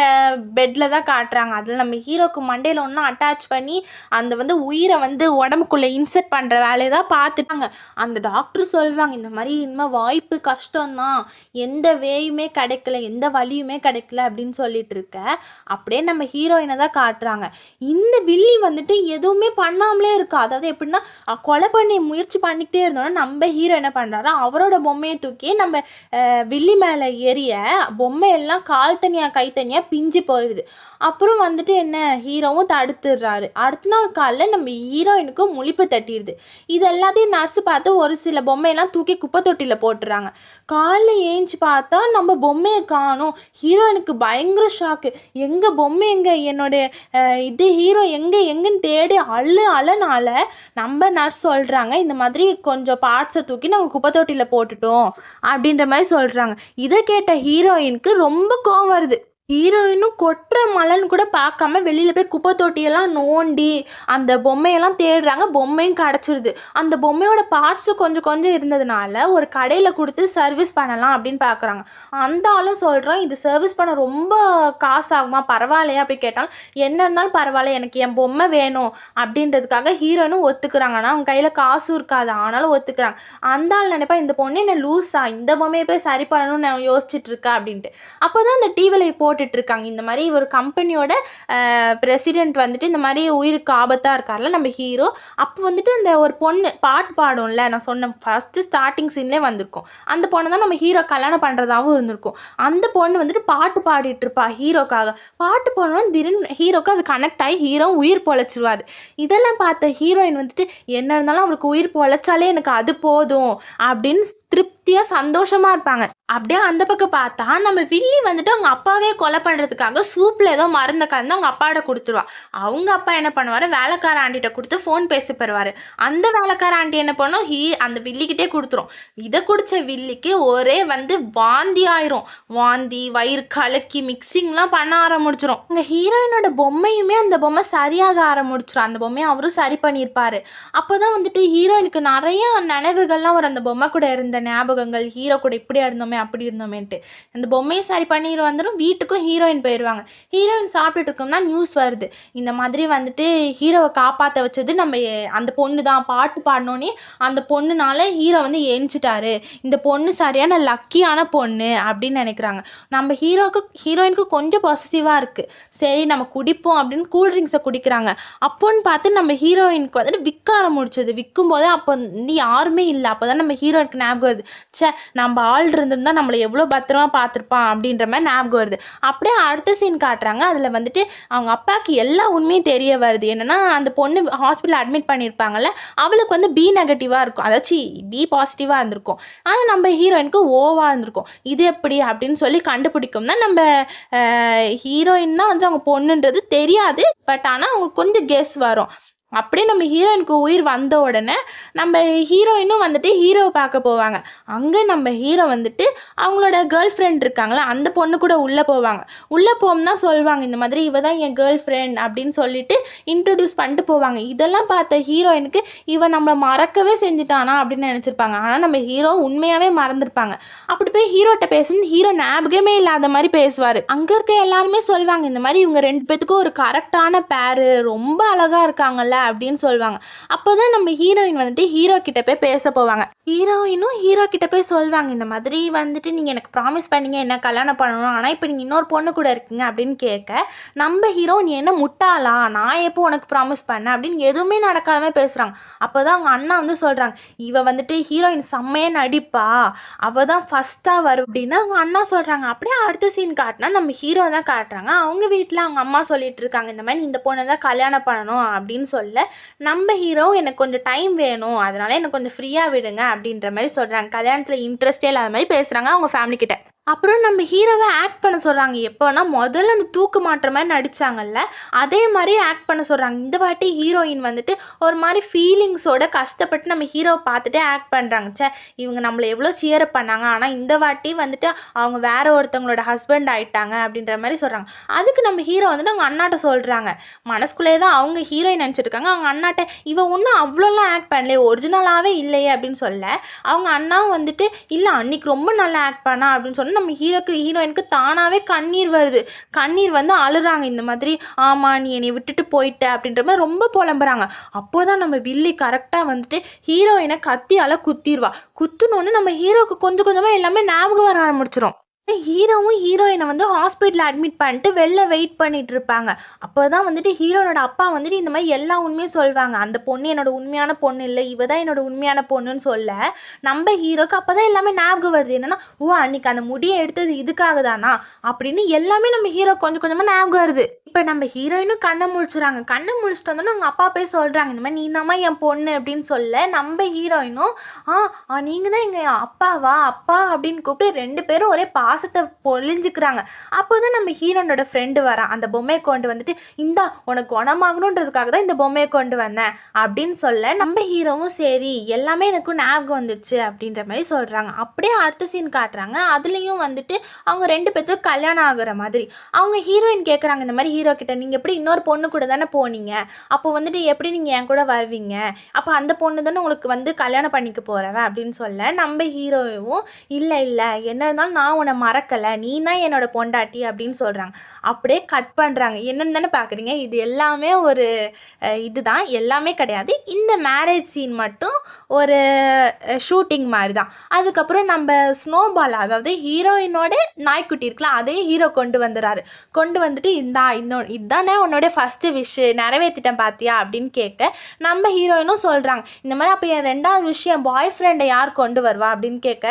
பெட்டில் தான் காட்டுறாங்க. அதில் நம்ம ஹீரோக்கு மண்டையில் ஒன்றும் அட்டாச் பண்ணி அந்த வந்து உயிரை வந்து உடம்புக்குள்ளே இன்செர்ட் பண்ணுற வேலையை தான் பார்த்துட்டாங்க. அந்த டாக்டர் சொல்லுவாங்க, இந்த மாதிரி இனிமேல் வாய்ப்பு கஷ்டம்தான், எந்த வேயுமே கிடைக்கல, எந்த வலியுமே கிடைக்கல அப்படின்னு சொல்லிட்டு இருக்க. அப்படியே நம்ம ஹீரோயினை தான் காட்டுறாங்க. இந்த வில்லி வந்துட்டு எதுவுமே பண்ணாமலே இருக்கா. அதாவது எப்படின்னா கொலை பண்ணி முயற்சி பண்ணிக்கிட்டே இருந்தோன்னா நம்ம ஹீரோ என்ன பண்ணுறாரு, அவரோட பொம்மையை தூக்கி நம்ம வில்லி மேலே ஏறிய பொம்மையெல்லாம் கால் தனியாக கை தனியாக பிஞ்சு போயிடுது. அப்புறம் வந்துட்டு என்ன ஹீரோவும் தடுத்துடுறாரு. அடுத்த நாள் காலைல நம்ம ஹீரோயினுக்கும் முழிப்பு தட்டிடுது. இது எல்லாத்தையும் நர்ஸு பார்த்து ஒரு சில பொம்மையெல்லாம் தூக்கி குப்பை தொட்டியில் போட்டுறாங்க. காலைல ஏஞ்சி பார்த்தா நம்ம பொம்மையை காணும். ஹீரோயினுக்கு பயங்கர ஷாக்கு. எங்கள் பொம்மை எங்கே, என்னோட இது ஹீரோ எங்கேன்னு தேடி அழனால நம்ம நர்ஸ் சொல்கிறாங்க, இந்த மாதிரி கொஞ்சம் பார்ட்ஸை தூக்கி நாங்கள் குப்பை தொட்டியில் போட்டுட்டோம் அப்படின்ற மாதிரி சொல்கிறாங்க. இதை கேட்ட ஹீரோயினுக்கு ரொம்ப கோவம் வருது. ஹீரோயினும் கொட்டுற மழைன்னு கூட பார்க்காம வெளியில் போய் குப்பை தொட்டியெல்லாம் நோண்டி அந்த பொம்மையெல்லாம் தேடுறாங்க. பொம்மையும் கிடச்சிருது. அந்த பொம்மையோட பார்ட்ஸும் கொஞ்சம் இருந்ததுனால ஒரு கடையில் கொடுத்து சர்வீஸ் பண்ணலாம் அப்படின்னு பார்க்குறாங்க. அந்த ஆளும் சொல்கிறோம், இது சர்வீஸ் பண்ண ரொம்ப காசு ஆகுமா, பரவாயில்லையா அப்படி கேட்டாலும் என்ன இருந்தாலும் பரவாயில்ல, எனக்கு என் பொம்மை வேணும் அப்படின்றதுக்காக ஹீரோயினும் ஒத்துக்கிறாங்க. ஆனால் அவங்க கையில் காசும் இருக்காது, ஆனாலும் ஒத்துக்கிறாங்க. அந்த ஆள் நினைப்பா, இந்த பொண்ணு என்ன லூஸா, இந்த பொம்மையை போய் சரி பண்ணணும்னு நான் யோசிச்சுட்டு இருக்கா அப்படின்ட்டு. அப்போ தான் அந்த டிவியில் போட்டுட்ருக்காங்க. இந்த மாதிரி ஒரு கம்பெனியோட பிரசிடெண்ட் வந்துட்டு இந்த மாதிரி உயிருக்கு ஆபத்தாக இருக்கார்ல நம்ம ஹீரோ. அப்போ வந்துட்டு அந்த ஒரு பொண்ணு பாட்டு பாடும்ல, நான் சொன்ன ஃபஸ்ட்டு ஸ்டார்டிங் சீன்லேயே வந்திருக்கும். அந்த பொண்ணை தான் நம்ம ஹீரோ கல்யாணம் பண்ணுறதாகவும் இருந்திருக்கும். அந்த பொண்ணு வந்துட்டு பாட்டு பாடிட்டு இருப்பா ஹீரோக்காக. பாட்டு பாடணும் திடீர்னு ஹீரோக்கு அது கனெக்ட் ஆகி ஹீரோ உயிர் பொழைச்சிருவார். இதெல்லாம் பார்த்த ஹீரோயின் வந்துட்டு என்ன இருந்தாலும் அவருக்கு உயிர் பொழைச்சாலே எனக்கு அது போதும் அப்படின்னு திருப்தியாக சந்தோஷமாக இருப்பாங்க. அப்படியே அந்த பக்கம் பார்த்தா நம்ம வில்லி வந்துட்டு அவங்க அப்பாவே கொலை பண்ணுறதுக்காக சூப்பில் ஏதோ மருந்தை கலந்து அவங்க அப்பாட்ட கொடுத்துருவா. அவங்க அப்பா என்ன பண்ணுவார், வேலைக்கார ஆண்டிகிட்ட கொடுத்து ஃபோன் பேசி பெறுவார். அந்த வேலைக்கார ஆண்டி என்ன பண்ணும், அந்த வில்லிக்கிட்டே கொடுத்துரும். இதை குடித்த வில்லிக்கு ஒரே வந்து வாந்தி ஆயிரும். வாந்தி, வயிறு கலக்கி மிக்சிங்லாம் பண்ண ஆரம்பிச்சிடும். உங்கள் ஹீரோயினோட பொம்மையுமே அந்த பொம்மை சரியாக ஆரம்பிச்சிடும். அந்த பொம்மையை அவரும் சரி பண்ணியிருப்பார். அப்போ தான் வந்துட்டு ஹீரோயினுக்கு நிறைய நினைவுகள்லாம் வரும். அந்த பொம்மை கூட இருந்த ஞாபகங்கள், ஹீரோ கூட இப்படி இருந்தோமே அப்படி இருந்தோமேன்ட்டு. அந்த பொம்மையை சரி பண்ணிட்டு வந்துடும். வீட்டுக்கும் ஹீரோயின் போயிடுவாங்க. ஹீரோயின் சாப்பிட்டுட்டு இருக்கோம்னா நியூஸ் வருது, இந்த மாதிரி வந்துட்டு ஹீரோவை காப்பாற்ற வச்சது நம்ம அந்த பொண்ணு தான். பாட்டு பாடினோன்னே அந்த பொண்ணுனால ஹீரோ வந்து எரிஞ்சிட்டாரு, இந்த பொண்ணு சரியான லக்கியான பொண்ணு அப்படின்னு நினைக்கிறாங்க. நம்ம ஹீரோயினுக்கு கொஞ்சம் பாசிட்டிவாக இருக்குது. சரி நம்ம குடிப்போம் அப்படின்னு கூல்ட்ரிங்க்ஸை குடிக்கிறாங்க. அப்போன்னு பார்த்து நம்ம ஹீரோயினுக்கு வந்துட்டு விற்க ஆரம்பிச்சது. விற்கும் போதே அப்போ வந்து யாருமே இல்லை. அப்போ தான் நம்ம ஹீரோயினுக்கு ஞாபகம் வருது, ச்சே நம்ம ஆள் இருந்திருந்தா நம்மளை எவ்வளோ பத்திரமா பார்த்துருப்பான் அப்படின்ற மாதிரி ஞாபகம் வருது. அப்படியே அடுத்த சீன் காட்டுறாங்க. அதில் வந்துட்டு அவங்க அப்பாவுக்கு எல்லா உண்மையும் தெரிய வருது. என்னென்னா அந்த பொண்ணு ஹாஸ்பிட்டல் அட்மிட் பண்ணியிருப்பாங்கல்ல, அவளுக்கு வந்து பி நெகட்டிவாக இருக்கும், அதாச்சும் பி பாசிட்டிவாக இருந்திருக்கும். ஆனால் நம்ம ஹீரோயினுக்கு ஓவாக இருந்திருக்கும். இது எப்படி அப்படின்னு சொல்லி கண்டுபிடிக்கும் தான் நம்ம ஹீரோயின் தான் வந்து அவங்க பொண்ணுன்றது தெரியாது. பட் ஆனால் அவங்களுக்கு கொஞ்சம் கெஸ் வரும். அப்படியே நம்ம ஹீரோயினுக்கு உயிர் வந்த உடனே நம்ம ஹீரோயினும் வந்துட்டு ஹீரோவை பார்க்க போவாங்க. அங்கே நம்ம ஹீரோ வந்துட்டு அவங்களோட கேர்ள் ஃப்ரெண்ட் இருக்காங்களா, அந்த பொண்ணு கூட உள்ளே போவாங்க. உள்ளே போகும்னா சொல்லுவாங்க, இந்த மாதிரி இவ தான் என் கேர்ள் ஃப்ரெண்ட் அப்படின்னு சொல்லிட்டு இன்ட்ரடியூஸ் பண்ணிட்டு போவாங்க. இதெல்லாம் பார்த்த ஹீரோயினுக்கு இவன் நம்மளை மறக்கவே செஞ்சுட்டானா அப்படின்னு நினச்சிருப்பாங்க. ஆனால் நம்ம ஹீரோ உண்மையாகவே மறந்துருப்பாங்க. அப்படி போய் ஹீரோட்ட பேசணும், ஹீரோ ஞாபகமே இல்லாத மாதிரி பேசுவார். அங்கே இருக்க எல்லாருமே சொல்லுவாங்க, இந்த மாதிரி இவங்க 2 பேத்துக்கும் ஒரு கரெக்டான பேரு, ரொம்ப அழகாக இருக்காங்கல்ல அப்படின்னு சொல்லுவாங்க. அப்போதான் நம்ம ஹீரோயின் வந்துட்டு ஹீரோ கிட்ட போய் பேச போவாங்க. ஹீரோயினும் ஹீரோ கிட்ட போய் சொல்லுவாங்க, இந்த மாதிரி வந்துட்டு நீங்கள் எனக்கு ப்ராமிஸ் பண்ணீங்க என்ன கல்யாணம் பண்ணணும், ஆனால் இப்போ நீங்கள் இன்னொரு பொண்ணு கூட இருக்கீங்க அப்படின்னு கேட்க, நம்ம ஹீரோ நீ என்ன முட்டாளா, நான் எப்போ உனக்கு ப்ராமிஸ் பண்ணேன் அப்படின்னு எதுவுமே நடக்காம பேசுகிறாங்க. அப்போ தான் அவங்க அண்ணா வந்து சொல்கிறாங்க, இவ வந்துட்டு ஹீரோயின் செம்மையாக நடிப்பா, அவள் தான் ஃபஸ்ட்டாக வரும் அப்படின்னு அவங்க அண்ணா சொல்கிறாங்க. அப்படியே அடுத்த சீன் காட்டினா நம்ம ஹீரோ தான் காட்டுறாங்க. அவங்க வீட்டில் அவங்க அம்மா சொல்லிட்டு இருக்காங்க, இந்த மாதிரி இந்த பொண்ணை தான் கல்யாணம் பண்ணணும் அப்படின்னு சொல்ல, நம்ம ஹீரோ எனக்கு கொஞ்சம் டைம் வேணும், அதனால எனக்கு கொஞ்சம் ஃப்ரீயாக விடுங்க அப்படின்ற மாதிரி சொல்கிறாங்க. கல்யாணத்தில் இன்ட்ரெஸ்டே இல்லாத மாதிரி பேசுகிறாங்க அவங்க ஃபேமிலி கிட்ட. அப்புறம் நம்ம ஹீரோவை ஆக்ட் பண்ண சொல்கிறாங்க. எப்போனா முதல்ல அந்த தூக்கு மாட்டுற மாதிரி நடித்தாங்கல்ல, அதே மாதிரி ஆக்ட் பண்ண சொல்கிறாங்க. இந்த வாட்டி ஹீரோயின் வந்துட்டு ஒரு மாதிரி ஃபீலிங்ஸோட கஷ்டப்பட்டு நம்ம ஹீரோவை பார்த்துட்டே ஆக்ட் பண்ணுறாங்க. சே இவங்க நம்மளை எவ்வளோ சியர் பண்ணாங்க, ஆனால் இந்த வாட்டி வந்துட்டு அவங்க வேற ஒருத்தவங்களோட ஹஸ்பண்ட் ஆகிட்டாங்க அப்படின்ற மாதிரி சொல்கிறாங்க. அதுக்கு நம்ம ஹீரோ வந்துட்டு அவங்க அண்ணாட்ட சொல்கிறாங்க. மனசுக்குள்ளே தான் அவங்க ஹீரோயின் நினச்சிருக்காங்க. அவங்க அண்ணாட்ட இவன் ஒன்றும் அவ்வளோலாம் ஆக்ட் பண்ணலையே, ஒரிஜினலாகவே இல்லையே அப்படின்னு சொல்ல, அவங்க அண்ணாவும் வந்துட்டு இல்லை அன்னைக்கு ரொம்ப நல்லா ஆக்ட் பண்ணா அப்படின்னு சொன்னால் நம்ம ஹீரோயினுக்கு தானாகவே கண்ணீர் வருது. கண்ணீர் வந்து அழுறாங்க. இந்த மாதிரி ஆமாம் நீ என்னை விட்டுட்டு போயிட்ட அப்படின்ற மாதிரி ரொம்ப புலம்புறாங்க. அப்போதான் நம்ம வில்லி கரெக்டாக வந்துட்டு ஹீரோயினை கத்தியால் குத்திடுவா. குத்துனோன்னு நம்ம ஹீரோவுக்கு கொஞ்சம் கொஞ்சமாக எல்லாமே ஞாபகம் வர ஆரம்பிச்சிடும். ஹீரோவும் ஹீரோயினை வந்து ஹாஸ்பிட்டலில் அட்மிட் பண்ணிட்டு வெளில வெயிட் பண்ணிட்டு இருப்பாங்க. அப்போ தான் வந்துட்டு ஹீரோனோட அப்பா வந்துட்டு இந்த மாதிரி எல்லா உண்மையும் சொல்லுவாங்க. அந்த பொண்ணு என்னோட உண்மையான பொண்ணு இல்லை, இவ தான் என்னோட உண்மையான பொண்ணுன்னு சொல்ல, நம்ம ஹீரோக்கு அப்போ தான் எல்லாமே ஞாபகம் வருது. என்னன்னா ஓ அன்னைக்கு அந்த முடியை எடுத்தது இதுக்காக தானா அப்படின்னு எல்லாமே நம்ம ஹீரோ கொஞ்சம் கொஞ்சமாக ஞாபகம் வருது. இப்போ நம்ம ஹீரோயினும் கண்ணை முழிச்சுறாங்க. கண்ணை முழிச்சிட்டு வந்தோன்னா அவங்க அப்பா போய் சொல்கிறாங்க, இந்த மாதிரி நீ தாம்மா என் பொண்ணு அப்படின்னு சொல்ல, நம்ம ஹீரோயினும் நீங்கள் தான் எங்கள் அப்பாவா அப்பா அப்படின்னு கூப்பிட்டு 2 பேரும் ஒரே பாசத்தை பொழிஞ்சுக்கிறாங்க. அப்போதான் நம்ம ஹீரோனோட ஃப்ரெண்டு வரான். அந்த பொம்மையை கொண்டு வந்துட்டு இந்தா உனக்கு குணமாகணுன்றதுக்காக தான் இந்த பொம்மையை கொண்டு வந்தேன் அப்படின்னு சொல்ல, நம்ம ஹீரோவும் சரி எல்லாமே எனக்கும் ஞாபகம் வந்துடுச்சு அப்படின்ற மாதிரி சொல்கிறாங்க. அப்படியே அடுத்த சீன் காட்டுறாங்க. அதுலேயும் வந்துட்டு அவங்க 2 பேத்துக்கும் கல்யாணம் ஆகுற மாதிரி. அவங்க ஹீரோயின் கேட்குறாங்க, இந்த மாதிரி ஹீரோ கிட்ட நீங்கள் எப்படி இன்னொரு பொண்ணு கூட தானே போனீங்க, அப்போ வந்துட்டு எப்படி நீங்கள் என் கூட வருவீங்க, அப்போ அந்த பொண்ணு தானே உங்களுக்கு வந்து கல்யாணம் பண்ணிக்க போகிறவன் அப்படின்னு சொல்ல, நம்ம ஹீரோவும் இல்லை என்ன இருந்தாலும் நான் உன்னை மறக்கலை, நீ தான் என்னோட பொண்டாட்டி அப்படின்னு சொல்கிறாங்க. அப்படியே கட் பண்ணுறாங்க. என்னன்னு தானே பார்க்குறீங்க, இது எல்லாமே ஒரு இதுதான், எல்லாமே கிடையாது. இந்த மேரேஜ் சீன் மட்டும் ஒரு ஷூட்டிங் மாதிரி தான். அதுக்கப்புறம் நம்ம ஸ்னோபால், அதாவது ஹீரோயினோட நாய்க்குட்டி இருக்குல்ல, அதையும் ஹீரோ கொண்டு வந்துடுறாரு. கொண்டு வந்துட்டு இதுதானே உன்னோட ஃபஸ்ட்டு விஷ் நிறைவேற்றிட்டேன் பார்த்தியா அப்படின்னு கேட்க, நம்ம ஹீரோயினும் சொல்கிறாங்க, இந்த மாதிரி அப்போ என் 2வது விஷயம் பாய் ஃப்ரெண்டை யார் கொண்டு வருவா அப்படின்னு கேட்க,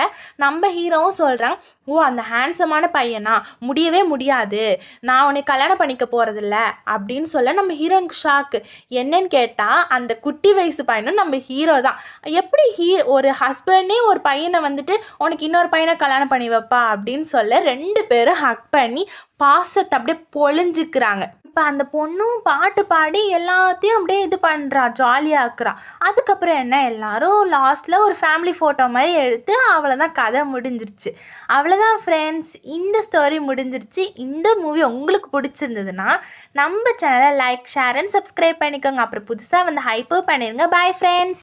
நம்ம ஹீரோவும் சொல்கிறாங்க, ஓ அந்த ஹேண்ட்ஸமான பையனா, முடியவே முடியாது, நான் உன்னை கல்யாணம் பண்ணிக்க போகிறதில்ல அப்படின்னு சொல்ல, நம்ம ஹீரோனுக்கு ஷாக்கு. என்னன்னு கேட்டால் அந்த குட்டி வயசு பையனும் நம்ம ஹீரோ தான். எப்படி ஒரு ஹஸ்பண்டே ஒரு பையனை வந்துட்டு உனக்கு இன்னொரு பையனை கல்யாணம் பண்ணி வைப்பா அப்படின்னு சொல்ல, 2 பேரும் ஹக் பண்ணி பாசத்தை அப்படியே பொழிஞ்சுக்கிறாங்க. இப்போ அந்த பொண்ணும் பாட்டு பாடி எல்லாத்தையும் அப்படியே இது பண்ணுறா, ஜாலியாக இருக்கிறா. அதுக்கப்புறம் என்ன, எல்லாரும் லாஸ்ட்டில் ஒரு ஃபேமிலி ஃபோட்டோ மாதிரி எடுத்து அவ்வளோதான், கதை முடிஞ்சிருச்சு. அவ்வளோதான் ஃப்ரெண்ட்ஸ், இந்த ஸ்டோரி முடிஞ்சிருச்சு. இந்த மூவி உங்களுக்கு பிடிச்சிருந்ததுன்னா நம்ம சேனலை லைக், ஷேர் அண்ட் சப்ஸ்கிரைப் பண்ணிக்கோங்க. அப்புறம் புதுசாக வந்து ஹைப்பர் பண்ணிடுங்க. Bye friends.